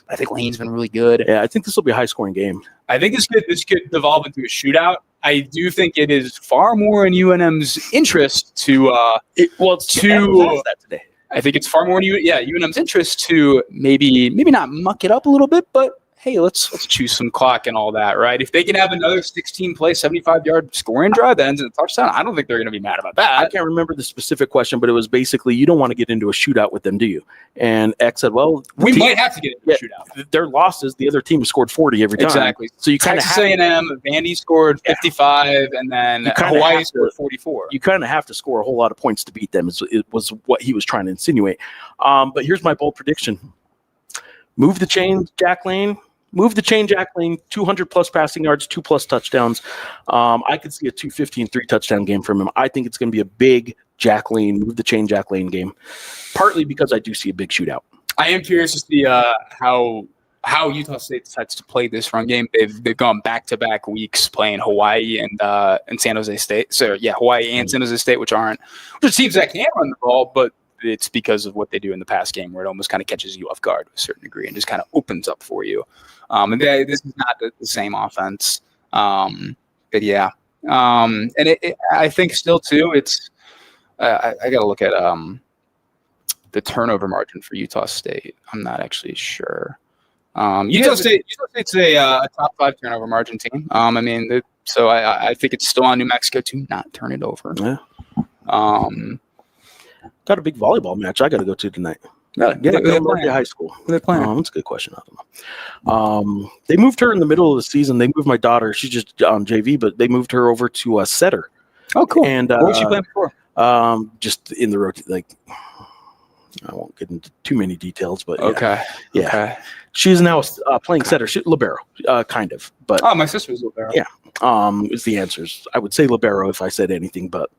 I think Lane's been really good. Yeah, I think this will be a high-scoring game. I think this could devolve into a shootout. I do think it is far more in UNM's interest that today. I think it's far more in UNM's interest to maybe not muck it up a little bit, but hey, let's choose some clock and all that, right? If they can have another 16-play, 75-yard scoring drive that ends in a touchdown, I don't think they're going to be mad about that. I can't remember the specific question, but it was basically, you don't want to get into a shootout with them, do you? And X said, well, we might have to get into a shootout. Their losses, the other team scored 40 every time. Exactly. So you kind of Texas A&M, Vandy scored 55, and then Hawaii scored 44. You kind of have to score a whole lot of points to beat them. It was what he was trying to insinuate. But here's my bold prediction: move the chain, Jack Lane. 200-plus passing yards, 2+ touchdowns. I could see a 215 3-touchdown game from him. I think it's going to be a big Jack Lane, move the chain Jack Lane game, partly because I do see a big shootout. I am curious to see how Utah State decides to play this run game. They've gone back-to-back weeks playing Hawaii and San Jose State. So, Hawaii and San Jose State, which are teams that can run the ball, but it's because of what they do in the pass game where it almost kind of catches you off guard to a certain degree and just kind of opens up for you. And this is not the same offense. But yeah. And I think still too, it's I got to look at the turnover margin for Utah State. I'm not actually sure. Utah State's a top 5 turnover margin team. So I think it's still on New Mexico to not turn it over. Yeah. Got a big volleyball match I got to go to tonight. High school. They're playing. That's a good question. I don't know. They moved her in the middle of the season. They moved my daughter. She's just on JV, but they moved her over to Setter. Oh, cool. And what was she playing before? Just in the road. I won't get into too many details, but okay. Yeah. Okay. She's now playing Setter. Libero, kind of. But my sister was Libero. Yeah. Is the answers. I would say Libero if I said anything, but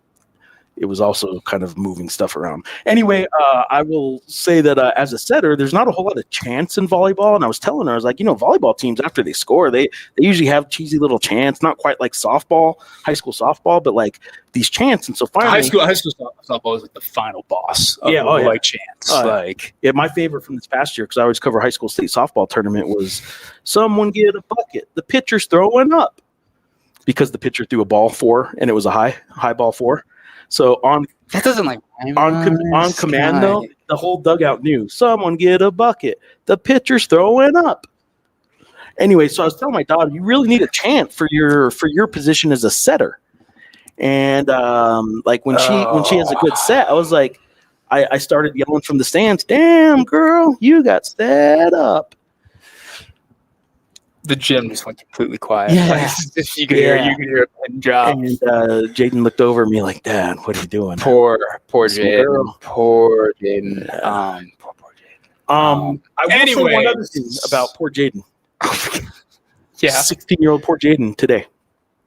it was also kind of moving stuff around. Anyway, I will say that as a setter, there's not a whole lot of chants in volleyball. And I was telling her, I was like, volleyball teams, after they score, they usually have cheesy little chants, not quite like softball, high school softball, but like these chants. And so finally, high school softball is like the final boss of like chants. My favorite from this past year, because I always cover high school state softball tournament, was someone get a bucket, the pitcher's throwing up, because the pitcher threw a ball 4 and it was a high ball 4. So that doesn't on command though, the whole dugout knew someone get a bucket, the pitcher's throwing up. Anyway, so I was telling my daughter, you really need a chant for your position as a setter. And like when she has a good set, I was like, I started yelling from the stands, "Damn girl, you got set up." The gym just went completely quiet. Yeah. You could hear a pin drop. And Jaden looked over at me like, "Dad, what are you doing?" Poor Jaden. Poor Jaden. I will say one other thing about poor Jaden. Yeah. 16-year-old poor Jaden today.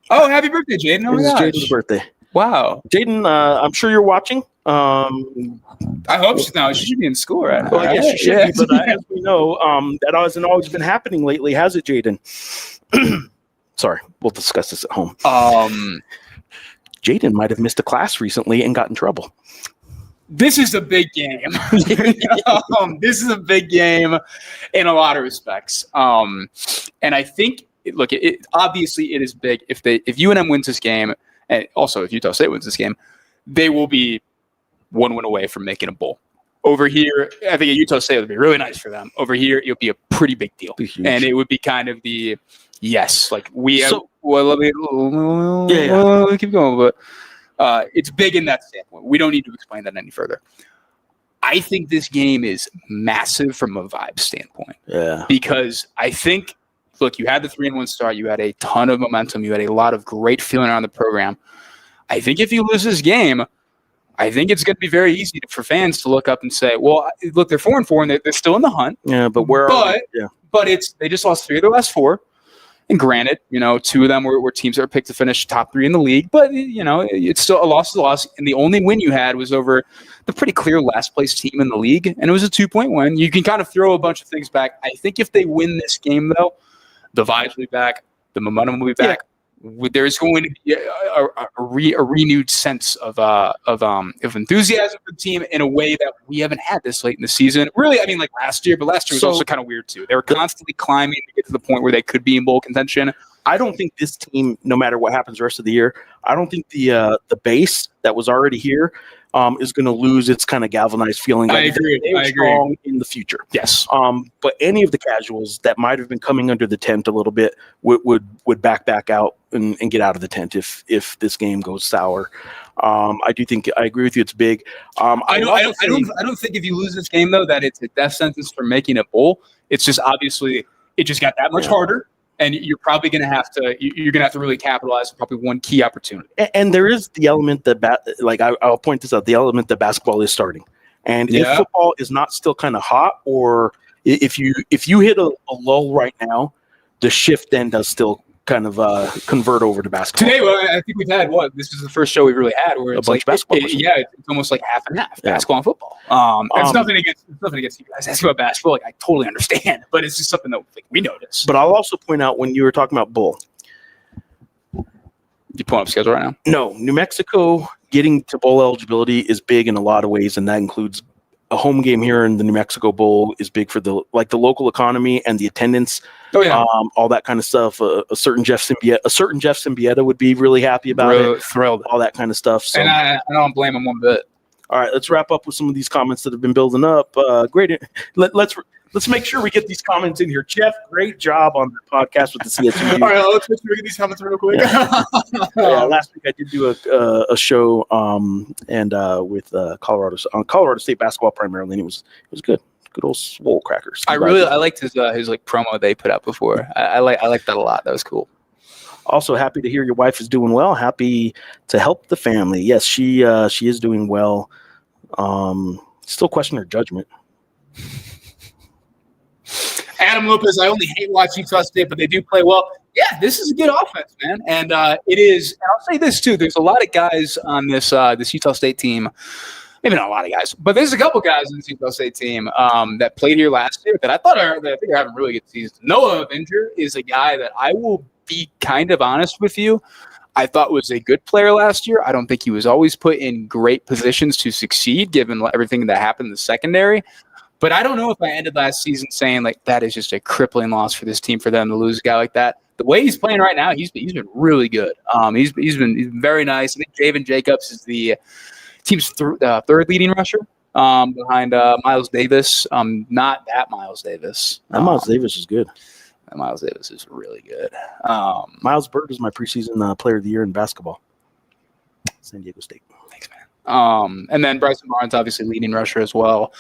Oh, happy birthday, Jaden. Oh, it was Jaden's birthday. Wow. Jaden, I'm sure you're watching. I hope so. Now she should be in school right now. Well, I guess she should be, but as we know, that hasn't always been happening lately, has it, Jaden? Sorry, we'll discuss this at home. Jaden might have missed a class recently and got in trouble. This is a big game. This is a big game in a lot of respects. And I think, look, obviously it is big. If UNM wins this game, and also if Utah State wins this game, they will be one win away from making a bowl. Over here, I think at Utah State, it would be really nice for them. Over here, it would be a pretty big deal. And it would be kind of the, yes, like we have, keep going, but it's big in that standpoint. We don't need to explain that any further. I think this game is massive from a vibe standpoint. Yeah. Because I think, look, you had the 3-1 start. You had a ton of momentum. You had a lot of great feeling around the program. I think if you lose this game, I think it's going to be very easy for fans to look up and say, well, look, they're 4-4 and they're still in the hunt. Yeah, but where are they? Yeah. But they just lost 3 of their last 4. And granted, 2 of them were teams that were picked to finish top 3 in the league. But, it's still a loss is a loss. And the only win you had was over the pretty clear last place team in the league. And it was a 2-point win. You can kind of throw a bunch of things back. I think if they win this game, though, the vibes will be back. The momentum will be back. Yeah. There's going to be a renewed sense of enthusiasm for the team in a way that we haven't had this late in the season. Really, I mean, like last year, but last year was also kind of weird too. They were constantly climbing to get to the point where they could be in bowl contention. I don't think this team, no matter what happens the rest of the year, I don't think the base that was already here is going to lose its kind of galvanized feeling. I agree. Strong in the future. Yes. But any of the casuals that might have been coming under the tent a little bit would back out and get out of the tent if this game goes sour. I do think I agree with you. It's big. I don't think if you lose this game though that it's a death sentence for making a bowl. It's just obviously it just got that much harder. And you're probably going to have to really capitalize on probably one key opportunity. And there is the element that, I'll point this out, the element that basketball is starting. And if football is not still kind of hot, or if you hit a lull right now, the shift then does still kind of convert over to basketball. Today, I think we've had this is the first show we've really had where it's like basketball. It's almost like half and half basketball and football. It's nothing against you guys asking about basketball. Like I totally understand, but it's just something that we notice. But I'll also point out when you were talking about bowl. You pulling up schedule right now? No, New Mexico getting to bowl eligibility is big in a lot of ways, and that includes a home game here in the New Mexico Bowl is big for the local economy and the attendance. Oh yeah, all that kind of stuff. A certain Geoff Symbieta would be really happy about it. Thrilled, all that kind of stuff. So, and I don't blame him one bit. All right, let's wrap up with some of these comments that have been building up. Great. Let's make sure we get these comments in here. Geoff, great job on the podcast with the CSU. All right, let's make sure we get these comments real quick. Last week I did do a show with Colorado State basketball primarily, and it was good. Good old swole crackers. I liked his promo they put out before. I liked that a lot. That was cool. Also happy to hear your wife is doing well. Happy to help the family. Yes, she is doing well. Still question her judgment. Adam Lopez, I only hate watching Utah State, but they do play well. Yeah, this is a good offense, man. And it is. And I'll say this, too. There's a lot of guys on this Utah State team. Maybe not a lot of guys, but there's a couple guys on this Utah State team that played here last year that I think are having really good seasons. Noah Avenger is a guy that I will be kind of honest with you. I thought was a good player last year. I don't think he was always put in great positions to succeed given everything that happened in the secondary. But I don't know if I ended last season saying like that is just a crippling loss for this team for them to lose a guy like that. The way he's playing right now, he's been really good. He's been very nice. I think Javen Jacobs is the team's third leading rusher behind Miles Davis. Not that Miles Davis. Miles Davis is good. Miles Davis is really good. Miles Bird is my preseason player of the year in basketball. San Diego State. Thanks, man. And then Bryson Barnes, obviously leading rusher as well.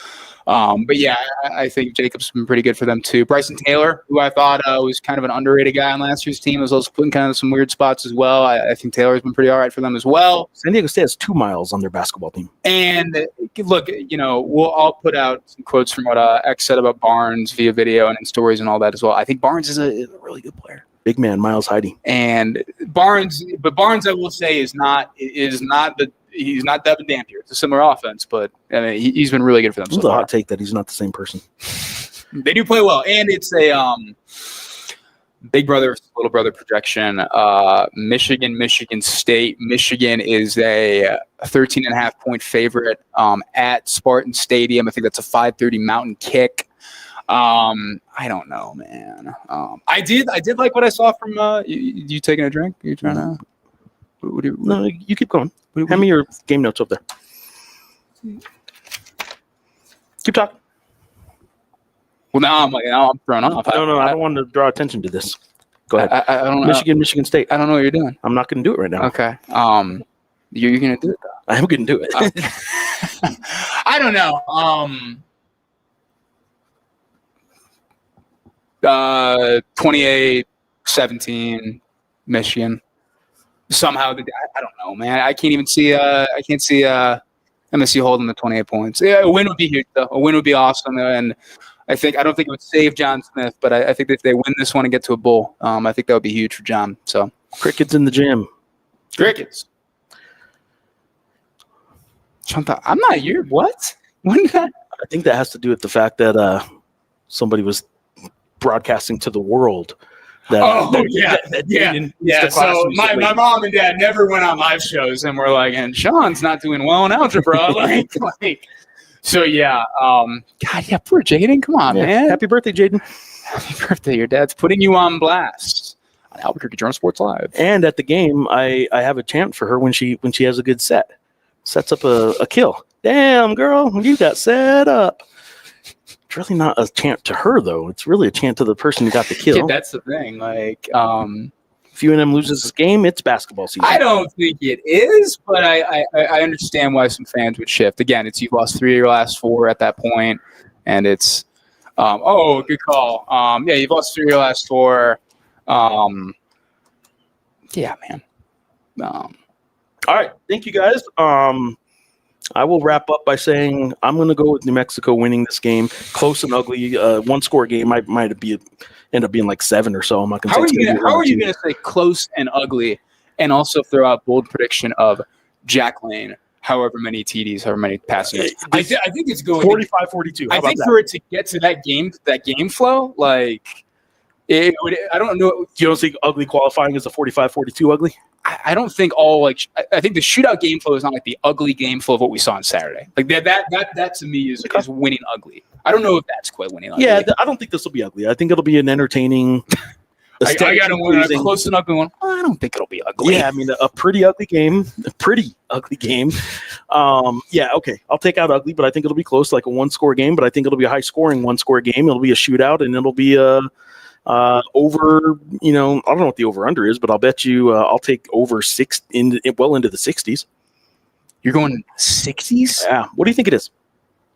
But yeah, I think Jacobs has been pretty good for them too. Bryson Taylor, who I thought was kind of an underrated guy on last year's team, was also put in kind of some weird spots as well. I think Taylor's been pretty all right for them as well. San Diego State has 2 miles on their basketball team. And look, I'll put out some quotes from what X said about Barnes via video and in stories and all that as well. I think Barnes is a really good player. Big man, Miles Heide. And Barnes, I will say, he's not Devin Dampier. It's a similar offense, but I mean, he's been really good for them. It's a hot take that he's not the same person. They do play well, and it's a big brother, little brother projection. Michigan State. Michigan is a 13.5-point favorite at Spartan Stadium. I think that's a 5:30 Mountain kick. I don't know, man. I did like what I saw from you taking a drink. You trying to? No, you keep going. Hand me your game notes up there. Keep talking. Well, now I'm thrown off. No, I don't want to draw attention to this. Go ahead. I don't know. Michigan State. I don't know what you're doing. I'm not going to do it right now. Okay. You're going to do it, though. I am going to do it. I don't know. 28-17, Michigan. Somehow, I don't know, man. I can't see MSU holding the 28 points. Yeah, a win would be huge, though. A win would be awesome, and I don't think it would save John Smith, but I think if they win this one and get to a bowl, I think that would be huge for John. So, crickets in the gym. Crickets. Chanta, I'm not here. What? When that? I think that has to do with the fact that somebody was broadcasting to the world. So my mom and dad never went on live shows and were like, and Sean's not doing well in algebra. God, yeah, poor Jaden. Come on, man. Happy birthday, Jaden. Happy birthday. Your dad's putting you on blast on Albuquerque Journal Sports Live. And at the game, I have a chant for her when she has a good set. Sets up a kill. Damn, girl, you got set up. It's really not a chant to her, though. It's really a chant to the person who got the kill. Yeah, that's the thing. Like, if UNM loses this game, it's basketball season. I don't think it is, but I understand why some fans would shift. Again, you've lost 3 of your last 4 at that point, and it's good call. You've lost 3 of your last 4. Yeah, man. All right, thank you guys. I will wrap up by saying I'm going to go with New Mexico winning this game. Close and ugly, 1-score game. Might end up being like 7 or so. I'm not going to say. How are you going to say close and ugly, and also throw out bold prediction of Jack Lane? However many TDs, however many passing. I think it's going 45-42. I think for it to get to that game flow, like it would. I don't know. You don't think ugly qualifying is a 45-42 ugly? I don't think I think the shootout game flow is not like the ugly game flow of what we saw on Saturday. Like that to me is winning ugly. I don't know if that's quite winning ugly. Yeah, I don't think this will be ugly. I think it'll be an entertaining. I got to win a close and ugly one. I don't think it'll be ugly. Yeah, I mean a pretty ugly game. Okay. I'll take out ugly, but I think it'll be close, like a 1-score game. But I think it'll be a high-scoring 1-score game. It'll be a shootout, and it'll be over, I don't know what the over-under is, but I'll bet you I'll take over 6 into the 60s. You're going 60s? Yeah. What do you think it is?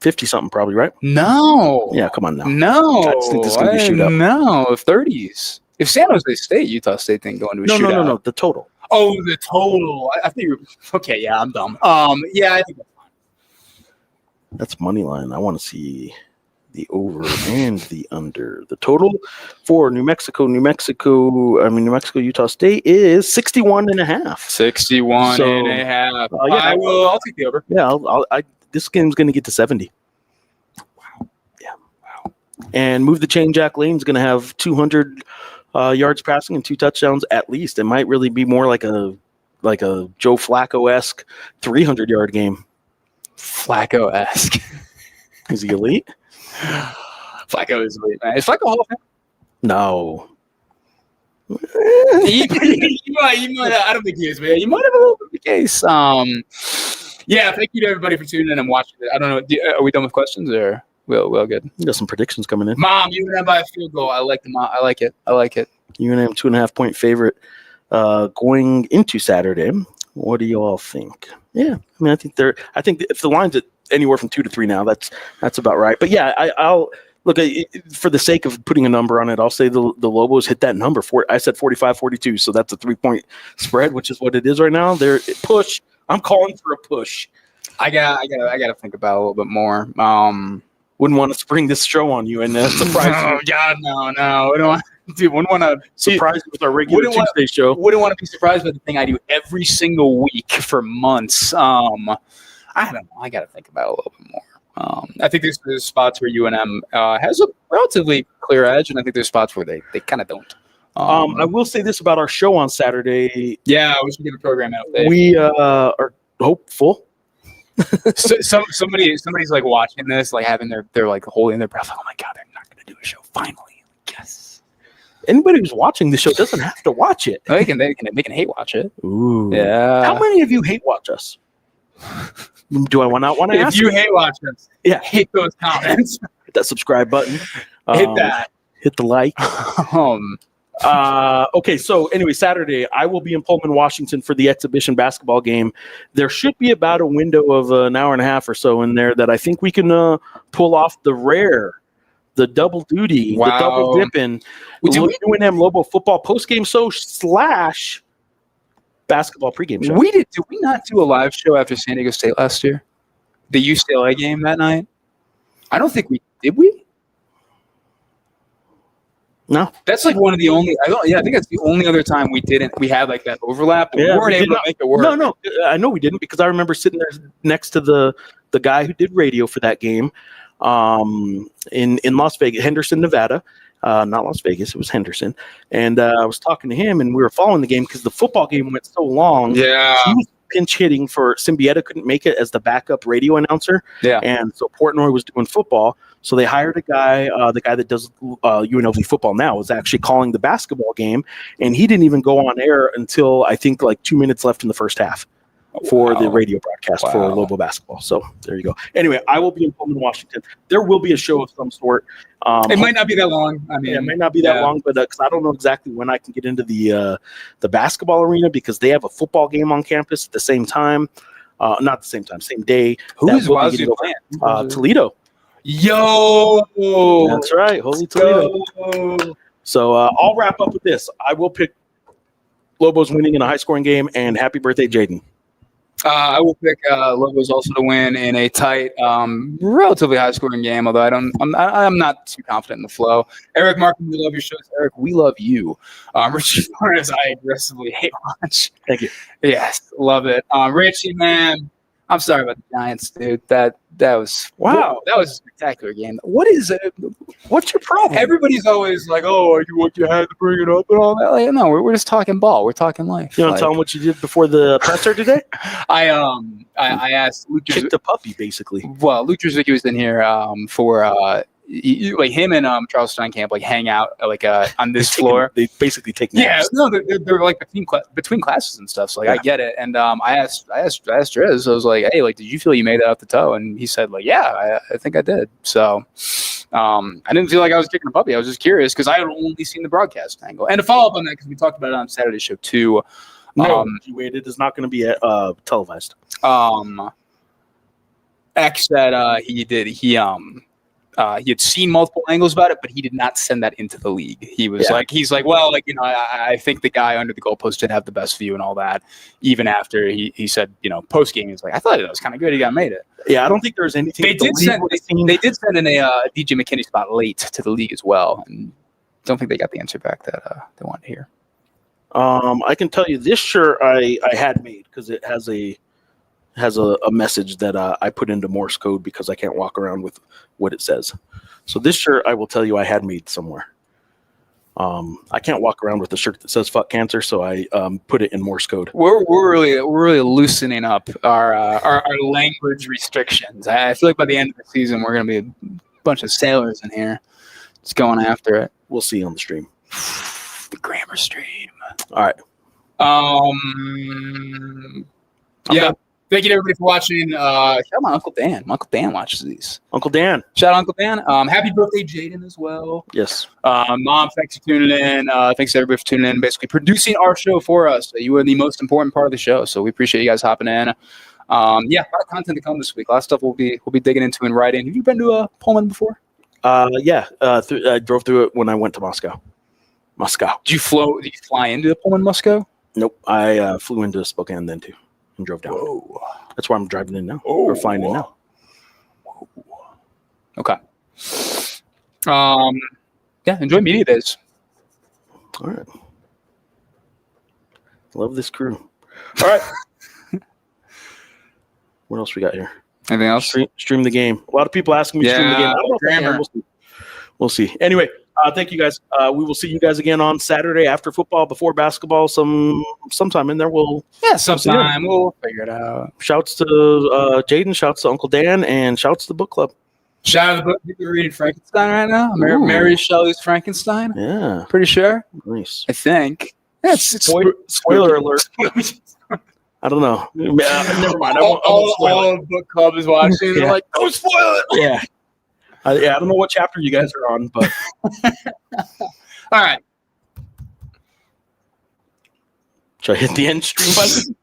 50-something probably, right? No. Yeah, come on now. No. I just think this is going to be a shootout. No, 30s. If San Jose State, Utah State didn't go into a shootout. No, the total. Oh, the total. I think you're – okay, yeah, I'm dumb. I think that's fine. That's money line. I want to see the over and the under. The total for New Mexico, Utah State is 61.5. 61.5. I'll take the over. Yeah, this game's going to get to 70. Wow. Yeah. Wow. And Move the Chain Jack Lane's going to have 200 yards passing and 2 touchdowns at least. It might really be more like a Joe Flacco-esque 300-yard game. Flacco-esque. Is he elite? Flacco is elite, man. Is Flacco Hall of Fame? No. He might. I don't think he is, man. You might have a little bit of the case. Yeah. Thank you to everybody for tuning in and watching it. I don't know. Are we done with questions or we'll good? We got some predictions coming in. Mom, UNM by a field goal. I like it. UNM 2.5-point favorite going into Saturday. What do you all think? Yeah, I mean, I think if the line's at anywhere from 2 to 3 now, that's about right. But yeah, I'll look for the sake of putting a number on it. I'll say the Lobos hit that number. I said 45-42, so that's a 3-point spread, which is what it is right now. They're push. I'm calling for a push. I gotta think about it a little bit more. Wouldn't want to spring this show on you and surprise you. Oh God, no. We don't want. Dude, wouldn't want to surprise you with our regular Tuesday show. Wouldn't want to be surprised by the thing I do every single week for months. I don't know. I got to think about it a little bit more. I think there's spots where UNM has a relatively clear edge, and I think there's spots where they kind of don't. I will say this about our show on Saturday. Yeah, we should get a program out there. We are hopeful. So somebody's like watching this, like having they're like holding their breath. Like, oh my God, they're not going to do a show finally. Yes. Anybody who's watching the show doesn't have to watch it. They can hate watch it. Ooh. Yeah. How many of you hate watch us? Do I not want to ask? If you hate watch us, yeah, hit those comments. Hit that subscribe button. Hit that. Hit the like. Okay, so anyway, Saturday, I will be in Pullman, Washington for the exhibition basketball game. There should be about a window of an hour and a half or so in there that I think we can pull off the double duty, the double dipping, UNM Lobo football postgame / basketball pregame show. Did we not do a live show after San Diego State last year? The UCLA game that night? I don't think did we? No. That's like one of the only I think that's the only other time we had like that overlap, but we weren't able to make it work. No, I know we didn't because I remember sitting there next to the guy who did radio for that game in Las Vegas, Henderson, Nevada. Not Las Vegas, it was Henderson. And I was talking to him, and we were following the game because the football game went so long. Yeah. He was pinch hitting for Symbieta, couldn't make it as the backup radio announcer. Yeah. And so Portnoy was doing football. So they hired a guy, the guy that does UNLV football now was actually calling the basketball game. And he didn't even go on air until I think like 2 minutes left in the first half for the radio broadcast for Lobo basketball. So there you go. Anyway, I will be in Pullman, Washington. There will be a show of some sort. It might not be that long. I mean, it might not be that long, but because I don't know exactly when I can get into the basketball arena because they have a football game on campus at the same time. Not the same time, same day. Who is Wazoo playing? Toledo. Yo! That's right. Holy Toledo. Yo. So I'll wrap up with this. I will pick Lobos winning in a high-scoring game, and happy birthday, Jaden. I will pick Lobos also to win in a tight, relatively high-scoring game. Although I'm not too confident in the flow. Eric Markham, we love your shows. Eric, we love you. Richie Flores, I aggressively hate watch. Thank you. Yes, love it. Richie, man, I'm sorry about the Giants, dude. That was wow. That was a spectacular game. What is it? What's your problem? Everybody's always like, "Oh, you had to bring it up and all that." Like, no, we're just talking ball. We're talking life. You want to tell them what you did before the presser today? I asked Luke. Kicked a puppy, basically. Well, Luke Trzecki was in here for like him and Charles Steinkamp like hang out like on this floor. They basically take naps. Yeah, no, they're like between classes and stuff. So like I get it. And I asked Driz. I was like, hey, like, did you feel you made it out the toe? And he said like, yeah, I think I did. So I didn't feel like I was kicking a puppy. I was just curious because I had only seen the broadcast angle. And to follow up on that, because we talked about it on Saturday show too. No, it is not going to be televised. X said he he had seen multiple angles about it, but he did not send that into the league. He was he's like, well, like, I think the guy under the goalpost did have the best view and all that. Even after he said, post game, he's like, I thought it was kind of good. He made it. Yeah, I don't think there was anything. They did send in a DJ McKinney spot late to the league as well, and don't think they got the answer back that they wanted to hear. I can tell you this shirt I had made because it has a message that I put into Morse code because I can't walk around with what it says. So this shirt, I will tell you, I had made somewhere. I can't walk around with a shirt that says "fuck cancer," so I put it in Morse code. We're really loosening up our language restrictions. I feel like by the end of the season, we're going to be a bunch of sailors in here, just going after it. We'll see on the stream. The grammar stream. All right. Yeah. Thank you to everybody for watching. Shout out my Uncle Dan. My Uncle Dan watches these. Uncle Dan. Shout out Uncle Dan. Happy birthday, Jaden, as well. Yes. Mom, thanks for tuning in. Thanks to everybody for tuning in, basically producing our show for us. You are the most important part of the show, so we appreciate you guys hopping in. A lot of content to come this week. A lot of stuff we'll be digging into and writing. Have you been to Pullman before? Yeah. I drove through it when I went to Moscow. Did you fly into Pullman, Moscow? Nope. I flew into Spokane then too. And drove down. Whoa. That's where I'm driving in now. Or flying in now. Okay. Enjoy media days. All right. Love this crew. All right. What else we got here? Anything else? Stream the game. A lot of people asking me to stream the game. I don't know if I can. We'll see. Anyway, thank you guys. We will see you guys again on Saturday after football, before basketball, sometime in there. Sometime we'll figure it out. Shouts to Jaden, shouts to Uncle Dan, and shouts to the book club. Shout out to the book. People are reading Frankenstein right now. Mary Shelley's Frankenstein. Yeah, pretty sure. Nice. I think. Yeah, spoiler alert. I don't know. Never mind. All book club is watching. They're like, don't spoil it. Yeah. I don't know what chapter you guys are on, but all right. Should I hit the end stream button?